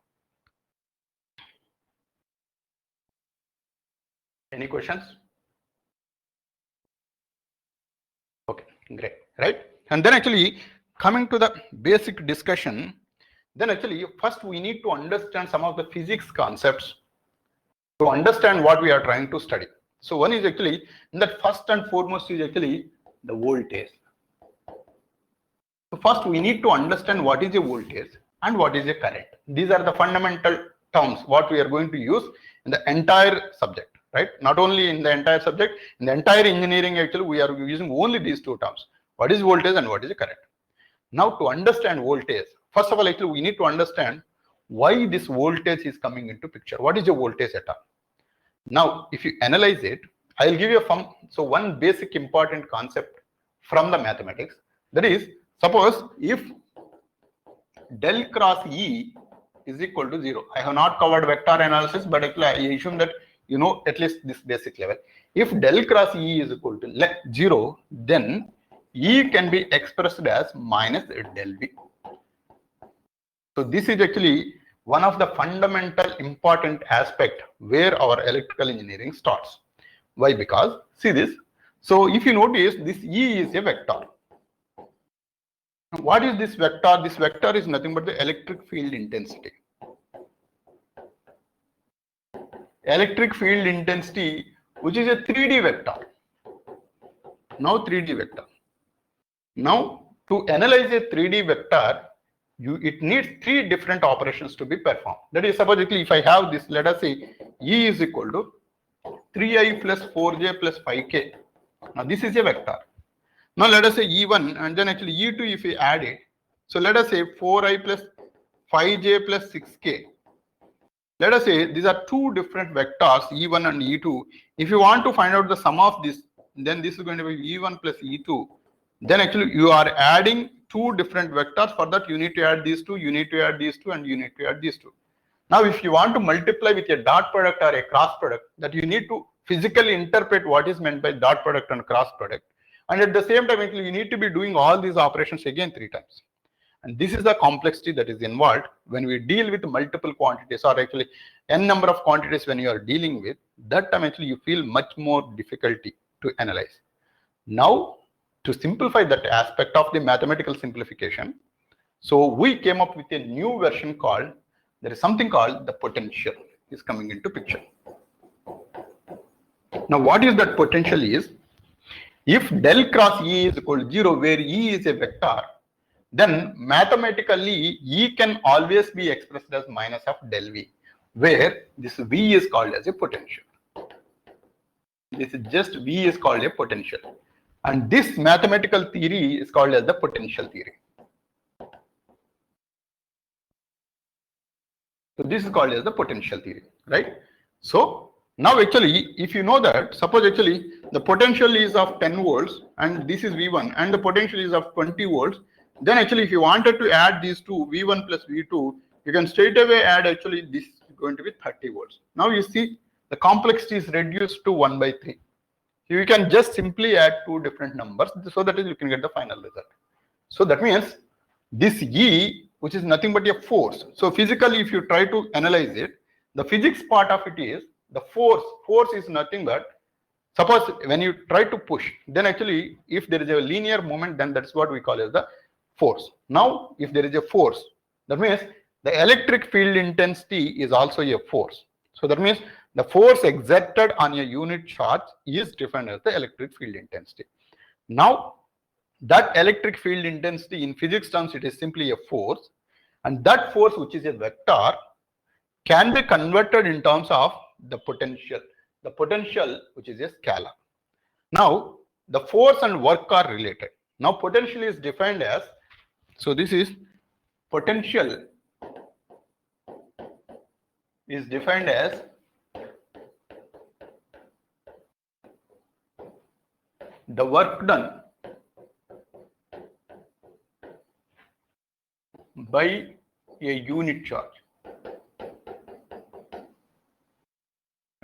Any questions? Okay, great, right? And then actually coming to the basic discussion, then actually first we need to understand some of the physics concepts to understand what we are trying to study. So one is actually, that first and foremost is actually the voltage. So first we need to understand what is a voltage and what is a current. These are the fundamental terms what we are going to use in the entire subject, right? Not only in the entire subject, in the entire engineering actually we are using only these two terms. What is voltage and what is a current? Now to understand voltage, first of all actually we need to understand why this voltage is coming into picture. What is a voltage at all? Now if you analyze it, I'll give you one basic important concept from the mathematics. That is, suppose if del cross E is equal to 0. I have not covered vector analysis, but actually I assume that you know at least this basic level. If del cross E is equal to 0, then E can be expressed as minus del V. So this is actually one of the fundamental important aspect where our electrical engineering starts. Why? Because see this. So if you notice, this E is a vector. What is this vector? This vector is nothing but the electric field intensity. Electric field intensity, which is a 3D vector. Now 3D vector. Now to analyze a 3D vector, it needs three different operations to be performed. That is, supposedly if I have this, let us say E is equal to 3i plus 4j plus 5k. Now this is a vector. Now let us say E1 and then actually E2 if we add it. So let us say 4i plus 5j plus 6k. Let us say these are two different vectors, E1 and E2. If you want to find out the sum of this, then this is going to be E1 plus E2. Then actually you are adding two different vectors. For that you need to add these two, you need to add these two, and you need to add these two. Now if you want to multiply with a dot product or a cross product, that you need to physically interpret what is meant by dot product and cross product. And at the same time, actually, you need to be doing all these operations again 3 times. And this is the complexity that is involved when we deal with multiple quantities, or actually n number of quantities when you are dealing with. That time actually you feel much more difficulty to analyze. Now to simplify that aspect of the mathematical simplification, so we came up with a new version called, there is something called the potential is coming into picture. Now what is that potential is, if del cross E is equal to 0, where E is a vector, then mathematically E can always be expressed as minus of del V, where this V is called as a potential. This is just V is called a potential. And this mathematical theory is called as the potential theory. So this is called as the potential theory, right? So now actually, if you know that, suppose actually the potential is of 10 volts and this is V1 and the potential is of 20 volts, then actually if you wanted to add these two, V1 plus V2, you can straight away add actually this is going to be 30 volts. Now you see the complexity is reduced to 1 by 3. You can just simply add two different numbers so that you can get the final result. So that means this E, which is nothing but a force. So physically, if you try to analyze it, the physics part of it is the force. Force is nothing but, suppose when you try to push, then actually if there is a linear moment, then that's what we call as the force. Now if there is a force, that means the electric field intensity is also a force. So that means the force exerted on a unit charge is defined as the electric field intensity. Now that electric field intensity in physics terms, it is simply a force, and that force, which is a vector, can be converted in terms of the potential which is a scalar. Now the force and work are related. Now potential is defined as, so this is potential is defined as the work done by a unit charge,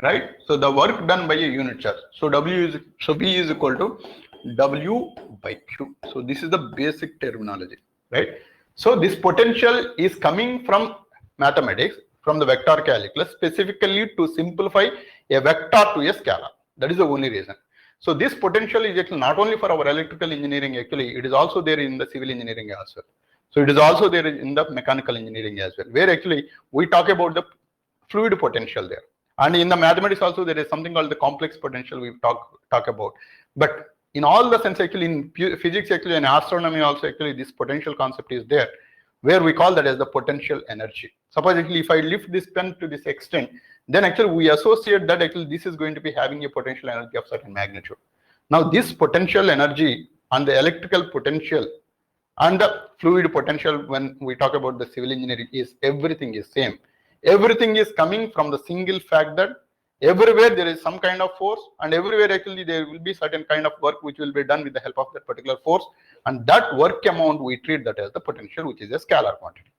right? So the work done by a unit charge. So V is equal to W by Q. So this is the basic terminology, right? So this potential is coming from mathematics, from the vector calculus, specifically to simplify a vector to a scalar. That is the only reason. So this potential is actually not only for our electrical engineering, actually it is also there in the civil engineering as well. So it is also there in the mechanical engineering as well, where actually we talk about the fluid potential there. And in the mathematics also there is something called the complex potential we talk about. But in all the sense actually in physics actually and astronomy also actually this potential concept is there, where we call that as the potential energy. Suppose actually if I lift this pen to this extent, then actually we associate that actually this is going to be having a potential energy of certain magnitude. Now this potential energy and the electrical potential and the fluid potential, when we talk about the civil engineering, is everything is same. Everything is coming from the single fact that everywhere there is some kind of force, and everywhere actually there will be certain kind of work which will be done with the help of that particular force, and that work amount we treat that as the potential, which is a scalar quantity.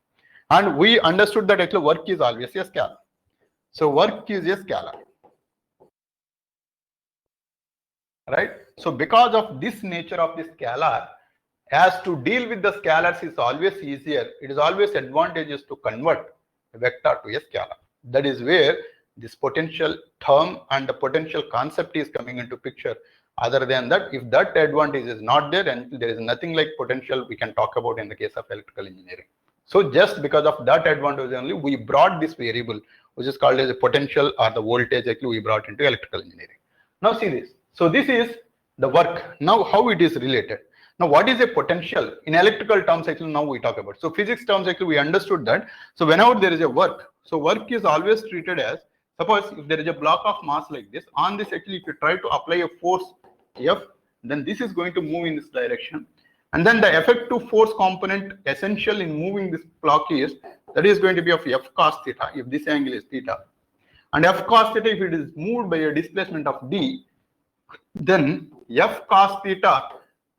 And we understood that actually work is always a scalar. So work is a scalar, right? So because of this nature of the scalar, as to deal with the scalars is always easier, it is always advantageous to convert a vector to a scalar. That is where this potential term and the potential concept is coming into picture. Other than that, if that advantage is not there, and there is nothing like potential we can talk about in the case of electrical engineering. So just because of that advantage only, we brought this variable, which is called as a potential or the voltage, actually we brought into electrical engineering. Now see this. So this is the work. Now how it is related. Now, what is a potential in electrical terms? Actually, now we talk about. So, physics terms, actually, we understood that. So, whenever there is a work, so work is always treated as, suppose if there is a block of mass like this, on this, actually, if you try to apply a force F, then this is going to move in this direction. And then the effective force component essential in moving this block is, that is going to be of F cos theta, if this angle is theta. And F cos theta, if it is moved by a displacement of D, then F cos theta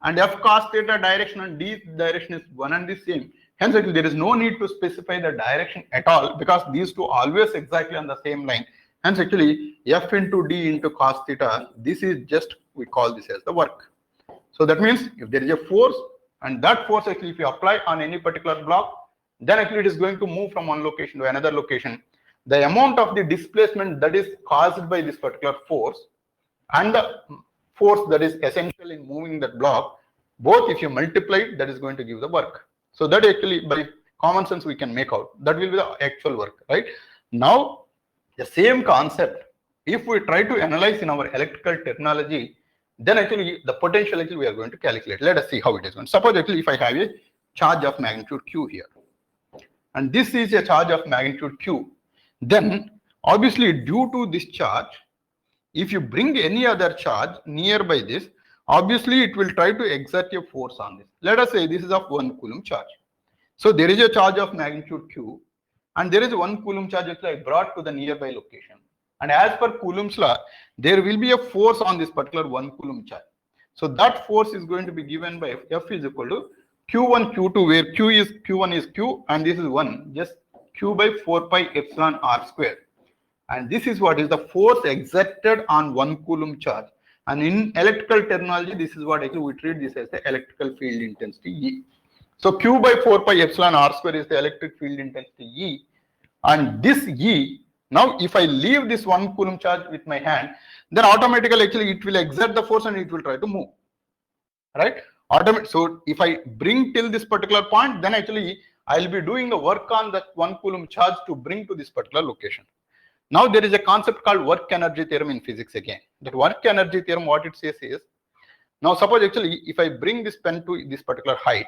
and F cos theta direction and D direction is one and the same. Hence, actually, there is no need to specify the direction at all, because these two always exactly on the same line. Hence, actually, F into D into cos theta, this is just, we call this as the work. So that means if there is a force, and that force actually if you apply on any particular block, then actually it is going to move from one location to another location. The amount of the displacement that is caused by this particular force and the force that is essential in moving that block, both if you multiply it, that is going to give the work. So that actually by common sense we can make out, that will be the actual work, right? Now the same concept, if we try to analyze in our electrical terminology, then actually the potential actually we are going to calculate. Let us see how it is going. Suppose actually if I have a charge of magnitude Q here, and this is a charge of magnitude Q, then obviously due to this charge, if you bring any other charge nearby this, obviously it will try to exert a force on this. Let us say this is of 1 coulomb charge. So there is a charge of magnitude Q, and there is 1 coulomb charge which I brought to the nearby location. And as per Coulomb's law, there will be a force on this particular 1 coulomb charge. So that force is going to be given by F is equal to Q1, Q2, where Q1 is Q, and this is 1, just Q by 4 pi epsilon R square. And this is what is the force exerted on 1 coulomb charge. And in electrical terminology, this is what actually we treat this as the electrical field intensity E. So Q by 4 pi epsilon R square is the electric field intensity E. And this E, now if I leave this 1 coulomb charge with my hand, then automatically actually it will exert the force and it will try to move, right? So if I bring till this particular point, then actually I'll be doing the work on that 1 coulomb charge to bring to this particular location. Now there is a concept called work energy theorem in physics again. That work energy theorem, what it says is, now suppose actually if I bring this pen to this particular height,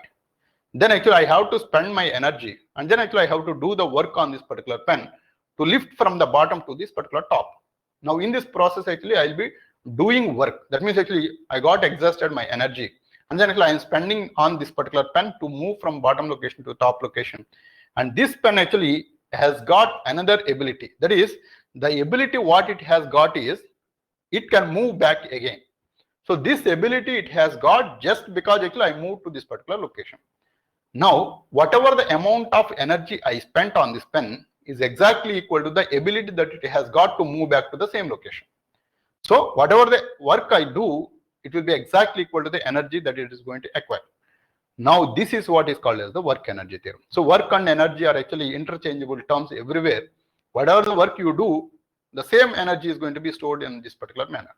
then actually I have to spend my energy, and then actually I have to do the work on this particular pen to lift from the bottom to this particular top. Now in this process actually I'll be doing work. That means actually I got exhausted my energy, and then actually I am spending on this particular pen to move from bottom location to top location. And this pen actually has got another ability. That is, the ability what it has got is, it can move back again. So this ability it has got just because actually I moved to this particular location. Now, whatever the amount of energy I spent on this pen is exactly equal to the ability that it has got to move back to the same location. So whatever the work I do, it will be exactly equal to the energy that it is going to acquire. Now this is what is called as the work energy theorem. So work and energy are actually interchangeable terms everywhere. Whatever the work you do, the same energy is going to be stored in this particular manner.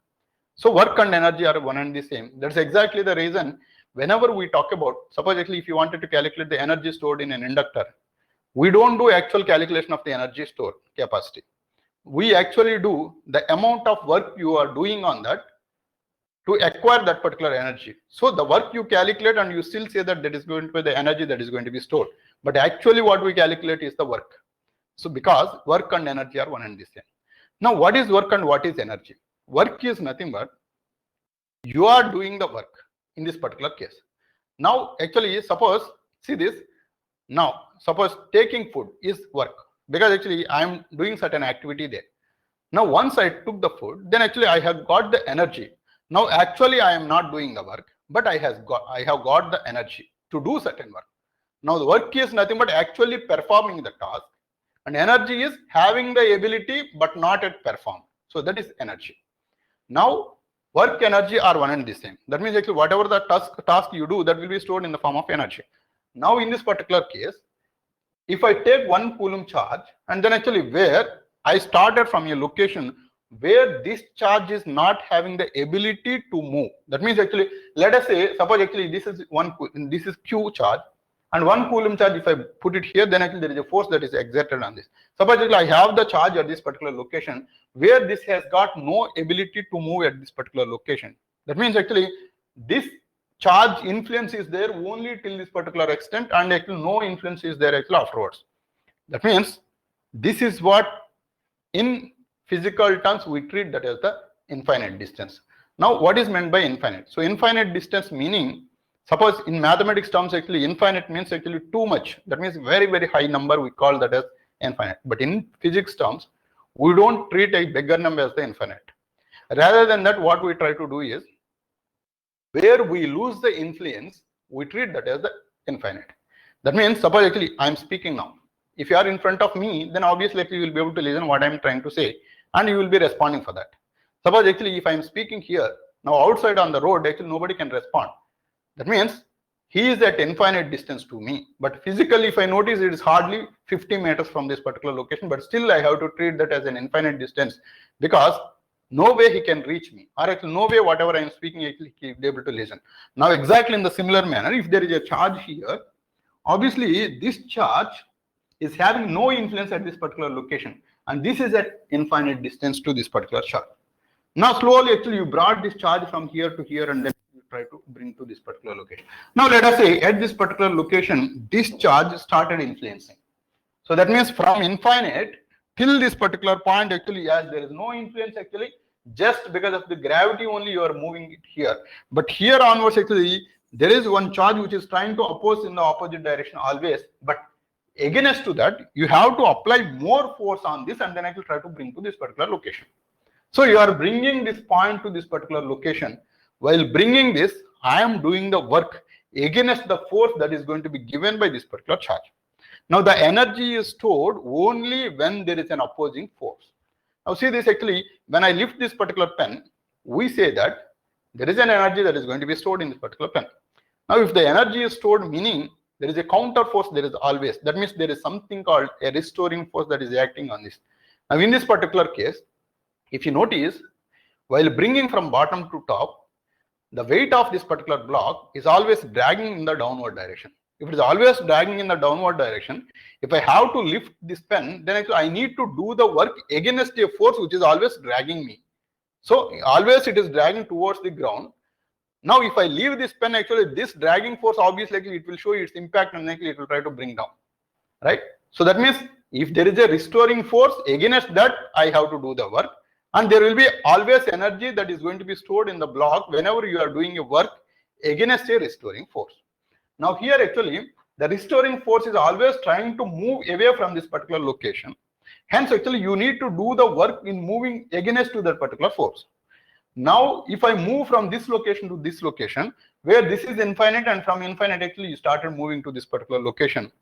So work and energy are one and the same. That's exactly the reason whenever we talk about, suppose actually if you wanted to calculate the energy stored in an inductor, we don't do actual calculation of the energy stored capacity. We actually do the amount of work you are doing on that to acquire that particular energy. So the work you calculate and you still say that is going to be the energy that is going to be stored. But actually what we calculate is the work. So because work and energy are one and the same. Now what is work and what is energy? Work is nothing but you are doing the work in this particular case. Now actually suppose, see this, now suppose taking food is work, because actually I am doing certain activity there. Now once I took the food, then actually I have got the energy. Now actually I am not doing the work, but I have got the energy to do certain work. Now the work is nothing but actually performing the task, and energy is having the ability but not yet perform. So that is energy. Now work energy are one and the same. That means actually whatever the task you do, that will be stored in the form of energy. Now in this particular case, if I take 1 coulomb charge and then actually where I started from a location where this charge is not having the ability to move. That means actually, let us say, suppose actually this is Q charge, and 1 coulomb charge, if I put it here, then actually there is a force that is exerted on this. Suppose actually I have the charge at this particular location where this has got no ability to move at this particular location. That means actually this charge influence is there only till this particular extent, and actually no influence is there actually afterwards. That means this is what in physical terms we treat that as the infinite distance. Now what is meant by infinite? So infinite distance meaning, suppose in mathematics terms actually infinite means actually too much. That means very, very high number, we call that as infinite. But in physics terms, we don't treat a bigger number as the infinite. Rather than that, what we try to do is, where we lose the influence, we treat that as the infinite. That means suppose actually I am speaking now. If you are in front of me, then obviously you will be able to listen what I am trying to say, and you will be responding for that. Suppose actually if I am speaking here, now outside on the road, actually nobody can respond. That means he is at infinite distance to me. But physically, if I notice, it is hardly 50 meters from this particular location, but still I have to treat that as an infinite distance, because no way he can reach me, or actually no way whatever I am speaking, actually he will be able to listen. Now exactly in the similar manner, if there is a charge here, obviously this charge is having no influence at this particular location, and this is at infinite distance to this particular charge. Now slowly actually you brought this charge from here to here, and then you try to bring to this particular location. Now let us say at this particular location this charge started influencing. So that means from infinite till this particular point, actually as there is no influence, actually just because of the gravity only you are moving it here. But here onwards actually there is one charge which is trying to oppose in the opposite direction always, but against to that you have to apply more force on this, and then I will try to bring to this particular location. So you are bringing this point to this particular location. While bringing this, I am doing the work against the force that is going to be given by this particular charge. Now the energy is stored only when there is an opposing force. Now see this, actually when I lift this particular pen, we say that there is an energy that is going to be stored in this particular pen. Now if the energy is stored, meaning there is a counter force, there is always. That means there is something called a restoring force that is acting on this. Now in this particular case, if you notice, while bringing from bottom to top, the weight of this particular block is always dragging in the downward direction. If it is always dragging in the downward direction, if I have to lift this pen, then actually I need to do the work against a force which is always dragging me. So always it is dragging towards the ground. Now if I leave this pen, actually this dragging force obviously it will show its impact, and actually it will try to bring down, right? So that means if there is a restoring force, against that I have to do the work, and there will be always energy that is going to be stored in the block whenever you are doing a work against a restoring force. Now here actually the restoring force is always trying to move away from this particular location. Hence actually you need to do the work in moving against to that particular force. Now if I move from this location to this location, where this is infinite, and from infinite actually you started moving to this particular location,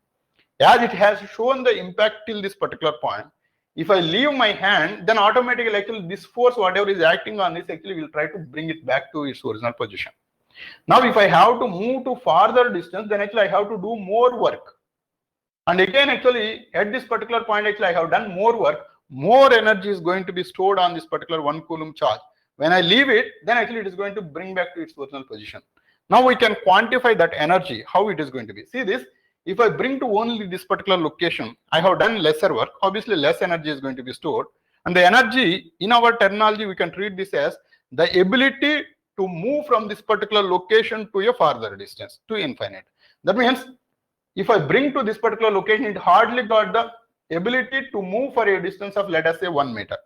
as it has shown the impact till this particular point, if I leave my hand, then automatically actually this force whatever is acting on this actually will try to bring it back to its original position. Now if I have to move to farther distance, then actually I have to do more work, and again actually at this particular point actually I have done more work, more energy is going to be stored on this particular 1 coulomb charge. When I leave it, then actually it is going to bring back to its original position. Now we can quantify that energy, how it is going to be. See this, if I bring to only this particular location, I have done lesser work, obviously less energy is going to be stored. And the energy, in our terminology, we can treat this as the ability to move from this particular location to a farther distance, to infinite. That means, if I bring to this particular location, it hardly got the ability to move for a distance of, let us say, 1 meter.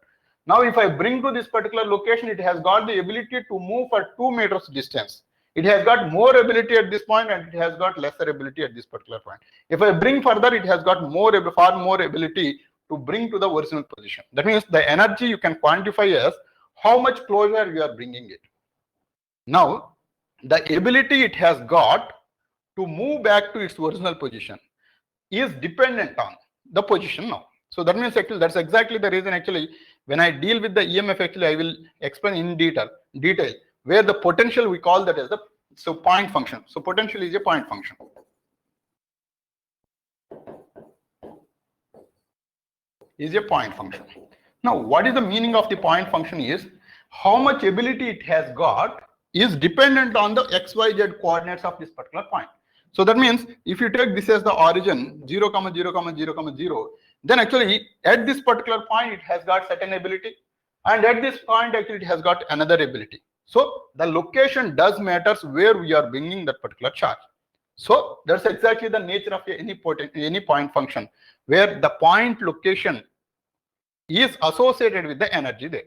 Now, if I bring to this particular location, it has got the ability to move for 2 meters distance. It has got more ability at this point and it has got lesser ability at this particular point. If I bring further, it has got far more ability to bring to the original position. That means the energy you can quantify as how much closer you are bringing it. Now, the ability it has got to move back to its original position is dependent on the position now. So that means actually that's exactly the reason actually when I deal with the EMF, actually I will explain in detail where the potential, we call that as the point function. So potential is a point function. Is a point function. Now, what is the meaning of the point function is how much ability it has got is dependent on the XYZ coordinates of this particular point. So that means if you take this as the origin 0, 0, 0, 0, then actually at this particular point it has got certain ability, and at this point actually it has got another ability. So the location does matters where we are bringing that particular charge. So that's exactly the nature of any point function, where the point location is associated with the energy there.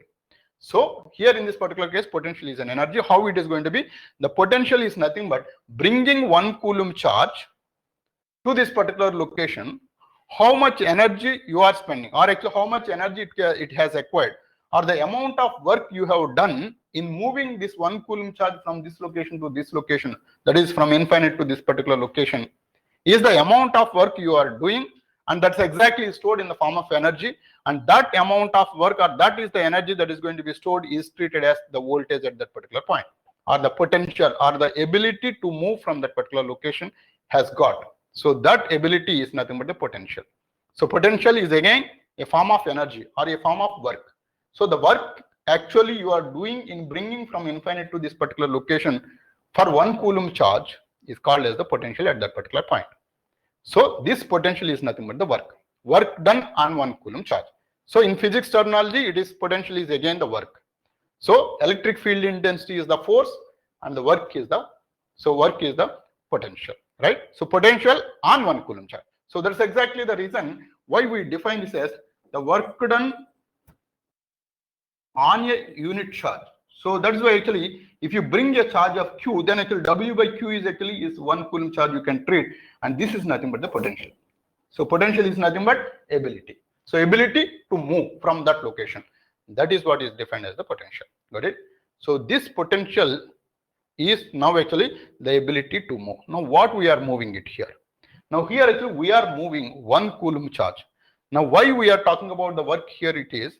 So here in this particular case, potential is an energy. How it is going to be? The potential is nothing but bringing 1 coulomb charge to this particular location. How much energy you are spending, or actually how much energy it has acquired, or the amount of work you have done in moving this 1 coulomb charge from this location to this location, that is from infinite to this particular location, is the amount of work you are doing, and that's exactly stored in the form of energy. And that amount of work, or that is the energy that is going to be stored, is treated as the voltage at that particular point, or the potential, or the ability to move from that particular location has got. So that ability is nothing but the potential. So potential is again a form of energy or a form of work. So the work actually you are doing in bringing from infinite to this particular location for 1 coulomb charge is called as the potential at that particular point. So this potential is nothing but the work done on 1 coulomb charge. So in physics terminology, it is potential is again the work. So electric field intensity is the force, and the work is the potential, right? So potential on 1 coulomb charge. So that's exactly the reason why we define this as the work done on a unit charge. So that's why actually if you bring a charge of Q, then actually W by Q is actually 1 coulomb charge you can treat, and this is nothing but the potential. So potential is nothing but ability. So ability to move from that location, that is what is defined as the potential. Got it? So this potential is now actually the ability to move. Now what we are moving it here? Now here actually we are moving 1 coulomb charge. Now why we are talking about the work here? It is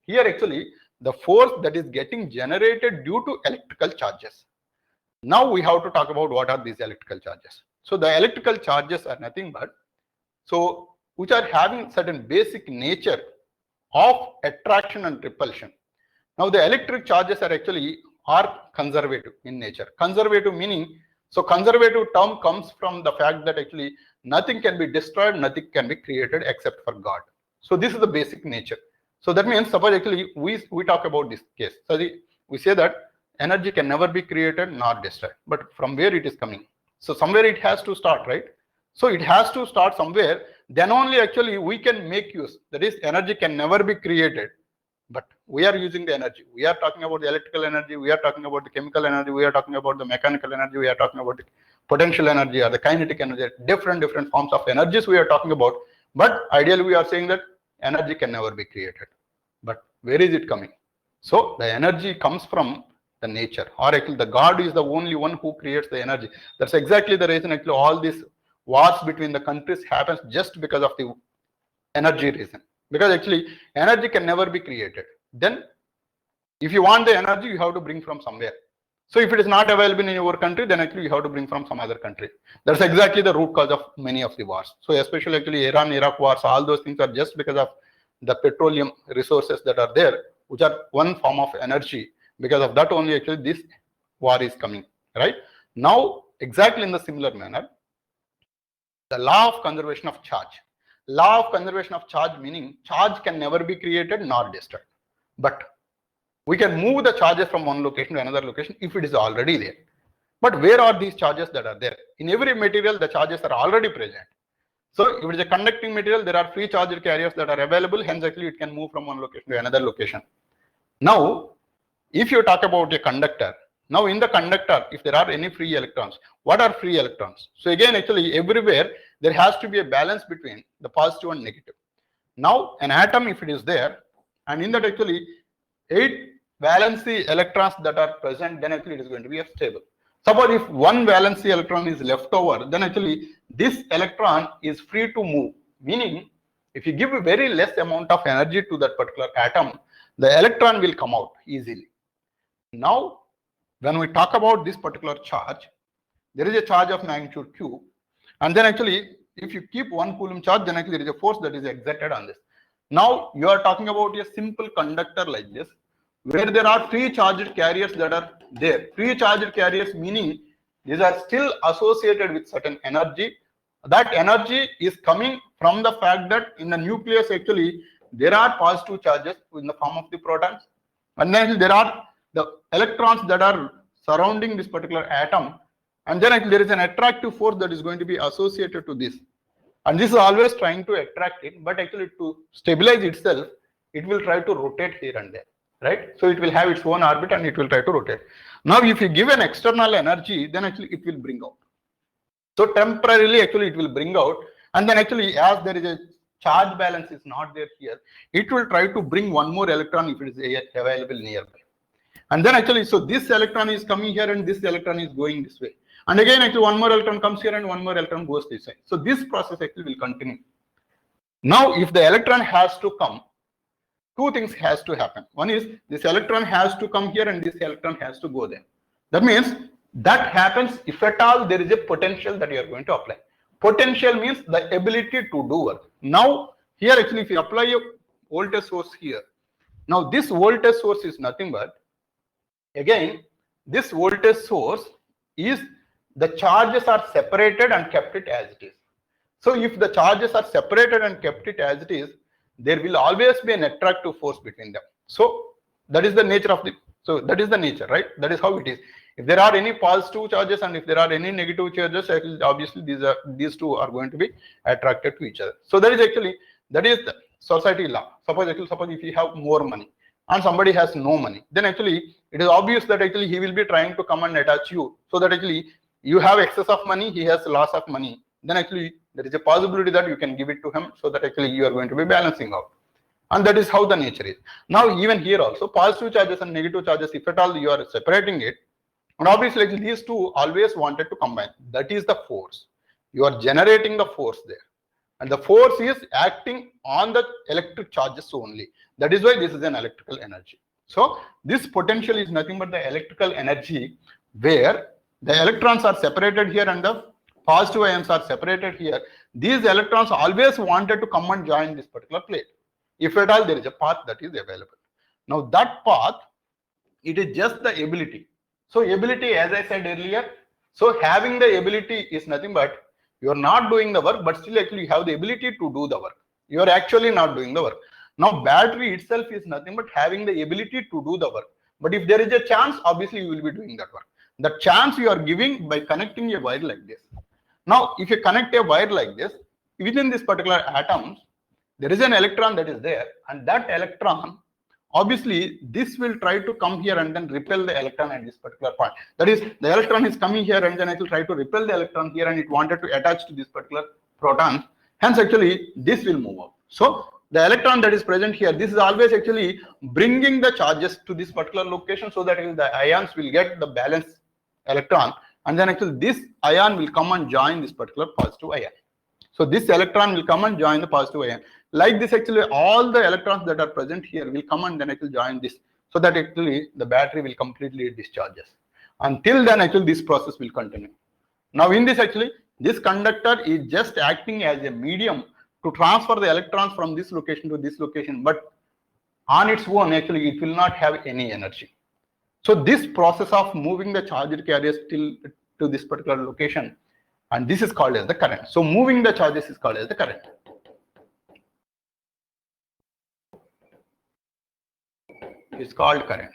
here actually the force that is getting generated due to electrical charges. Now we have to talk about what are these electrical charges. So the electrical charges are nothing but which are having certain basic nature of attraction and repulsion. Now the electric charges are conservative in nature. Conservative meaning, so conservative term comes from the fact that actually nothing can be destroyed, nothing can be created except for God. So this is the basic nature. So that means suppose actually we talk about this case. So we say that energy can never be created nor destroyed, but from where it is coming? So somewhere it has to start, right? So it has to start somewhere, then only actually we can make use. That is, energy can never be created, but we are using the energy. We are talking about the electrical energy, we are talking about the chemical energy, we are talking about the mechanical energy, we are talking about the potential energy or the kinetic energy, different forms of energies we are talking about. But ideally we are saying that energy can never be created. But where is it coming? So the energy comes from the nature, or actually the God is the only one who creates the energy. That's exactly the reason actually all these wars between the countries happens just because of the energy reason. Because actually energy can never be created. Then if you want the energy, you have to bring from somewhere. So if it is not available in your country, then actually you have to bring from some other country. That's exactly the root cause of many of the wars. So especially actually Iran-Iraq wars, all those things are just because of the petroleum resources that are there, which are one form of energy. Because of that only actually this war is coming, right? Now, exactly in the similar manner, the law of conservation of charge. Law of conservation of charge meaning charge can never be created nor destroyed. But we can move the charges from one location to another location if it is already there. But where are these charges that are there? In every material, the charges are already present. So if it is a conducting material, there are free charge carriers that are available. Hence, actually, it can move from one location to another location. Now, if you talk about a conductor, now in the conductor, if there are any free electrons, what are free electrons? So again, actually, everywhere there has to be a balance between the positive and negative. Now, an atom, if it is there, and in that actually 8 valency electrons that are present, then actually it is going to be a stable. Suppose if one valency electron is left over, then actually this electron is free to move. Meaning, if you give a very less amount of energy to that particular atom, the electron will come out easily. Now, when we talk about this particular charge, there is a charge of magnitude q, and then actually, if you keep 1 coulomb charge, then actually there is a force that is exerted on this. Now, you are talking about a simple conductor like this, where there are free charged carriers that are there. Free charged carriers meaning these are still associated with certain energy. That energy is coming from the fact that in the nucleus actually there are positive charges in the form of the protons, and then there are the electrons that are surrounding this particular atom, and then actually there is an attractive force that is going to be associated to this, and this is always trying to attract it, but actually to stabilize itself, it will try to rotate here and there, right? So it will have its own orbit and it will try to rotate. Now, if you give an external energy, then actually it will bring out. So temporarily, actually it will bring out, and then actually as there is a charge balance is not there here, it will try to bring one more electron if it is available nearby. And then actually, so this electron is coming here and this electron is going this way. And again, actually one more electron comes here and one more electron goes this way. So this process actually will continue. Now, if the electron has to come, 2 things has to happen. One is this electron has to come here and this electron has to go there. That means that happens if at all there is a potential that you are going to apply. Potential means the ability to do work. Now, here actually if you apply a voltage source here, now this voltage source is nothing but, again, this voltage source is the charges are separated and kept it as it is. So if the charges are separated and kept it as it is, there will always be an attractive force between them. So that is the nature of the, so that is the nature, right? That is how it is. If there are any positive charges and if there are any negative charges, obviously these two are going to be attracted to each other. So that is actually, that is the society law. Suppose if you have more money and somebody has no money, then actually it is obvious that actually he will be trying to come and attach you, so that actually you have excess of money, he has loss of money, then actually there is a possibility that you can give it to him, so that actually you are going to be balancing out. And that is how the nature is. Now even here also, positive charges and negative charges, if at all you are separating it, and obviously these two always wanted to combine. That is the force. You are generating the force there. And the force is acting on the electric charges only. That is why this is an electrical energy. So this potential is nothing but the electrical energy, where the electrons are separated here and the positive ions are separated here. These electrons always wanted to come and join this particular plate, if at all there is a path that is available. Now that path, it is just the ability. So ability, as I said earlier, so having the ability is nothing but you are not doing the work, but still actually you have the ability to do the work. You are actually not doing the work. Now battery itself is nothing but having the ability to do the work. But if there is a chance, obviously you will be doing that work. The chance you are giving by connecting a wire like this. Now, if you connect a wire like this, within this particular atoms, there is an electron that is there, and that electron, obviously, this will try to come here and then repel the electron at this particular point. That is, the electron is coming here and then it will try to repel the electron here, and it wanted to attach to this particular proton. Hence, actually, this will move out. So, the electron that is present here, this is always actually bringing the charges to this particular location, so that the ions will get the balanced electron, and then actually this ion will come and join this particular positive ion. So this electron will come and join the positive ion. Like this, actually all the electrons that are present here will come and then it will join this, so that actually the battery will completely discharges. Until then, actually this process will continue. Now in this, actually this conductor is just acting as a medium to transfer the electrons from this location to this location, but on its own, actually it will not have any energy. So this process of moving the charged carriers to this particular location, and this is called as the current. So moving the charges is called as the current. It's called current,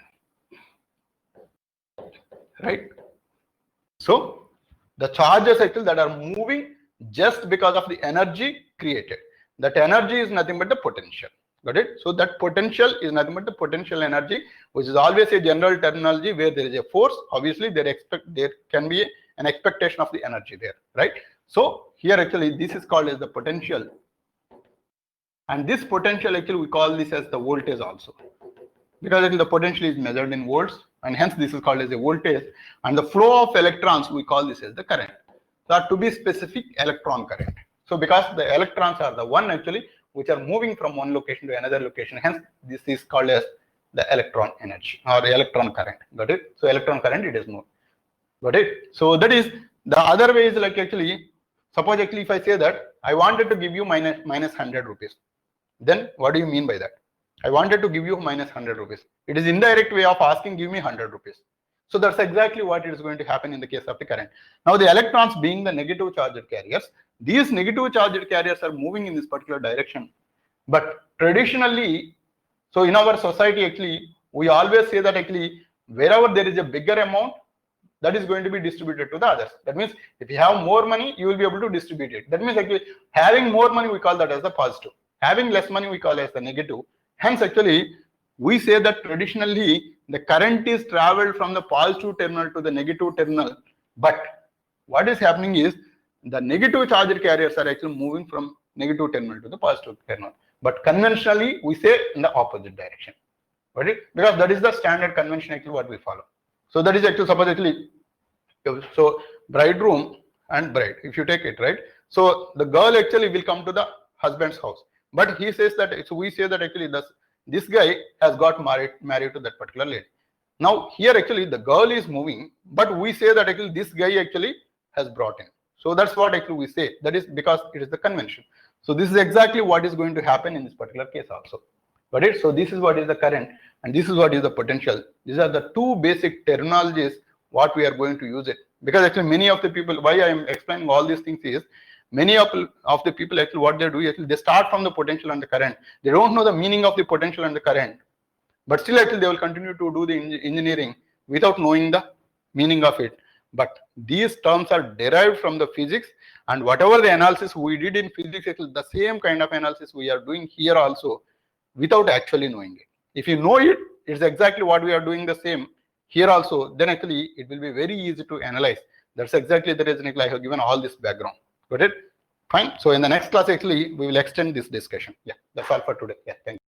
right? So the charges actually that are moving just because of the energy created. That energy is nothing but the potential. Got it? So that potential is nothing but the potential energy, which is always a general terminology where there is a force. Obviously, there can be an expectation of the energy there, right? So here actually this is called as the potential, and this potential actually we call this as the voltage also, because actually the potential is measured in volts, and hence this is called as a voltage. And the flow of electrons we call this as the current. So to be specific, electron current. So because the electrons are the one actually which are moving from one location to another location, hence this is called as the electron energy or the electron current. Got it? So electron current, it is more. Got it? So that is the other way is like actually, suppose actually if I say that I wanted to give you minus 100 rupees, then what do you mean by that? I wanted to give you minus 100 rupees. It is indirect way of asking give me 100 rupees. So that's exactly what is going to happen in the case of the current. Now the electrons being the negative charged carriers, these negative charged carriers are moving in this particular direction. But traditionally, so in our society actually, we always say that actually wherever there is a bigger amount, that is going to be distributed to the others. That means if you have more money, you will be able to distribute it. That means actually having more money, we call that as the positive. Having less money, we call as the negative. Hence actually, we say that traditionally the current is traveled from the positive terminal to the negative terminal. But what is happening is the negative charged carriers are actually moving from negative terminal to the positive terminal. But conventionally, we say in the opposite direction. Right? Because that is the standard convention actually what we follow. So that is actually suppose actually, so bridegroom and bride, if you take it, right? So the girl actually will come to the husband's house, but he says that, so we say that actually this guy has got married to that particular lady. Now here actually the girl is moving, but we say that actually this guy actually has brought in. So that's what actually we say. That is because it is the convention. So this is exactly what is going to happen in this particular case also. Got it? So this is what is the current, and this is what is the potential. These are the two basic terminologies what we are going to use it. Because actually many of the people, why I am explaining all these things is, many of the people actually what they do actually they start from the potential and the current. They don't know the meaning of the potential and the current, but still actually they will continue to do the engineering without knowing the meaning of it. But these terms are derived from the physics, and whatever the analysis we did in physics, actually the same kind of analysis we are doing here also, without actually knowing it. If you know it, it's exactly what we are doing the same here also, then actually it will be very easy to analyze. That's exactly the reason I have given all this background. Got it? Fine. So in the next class, actually, we will extend this discussion. Yeah, that's all for today. Yeah, thank you.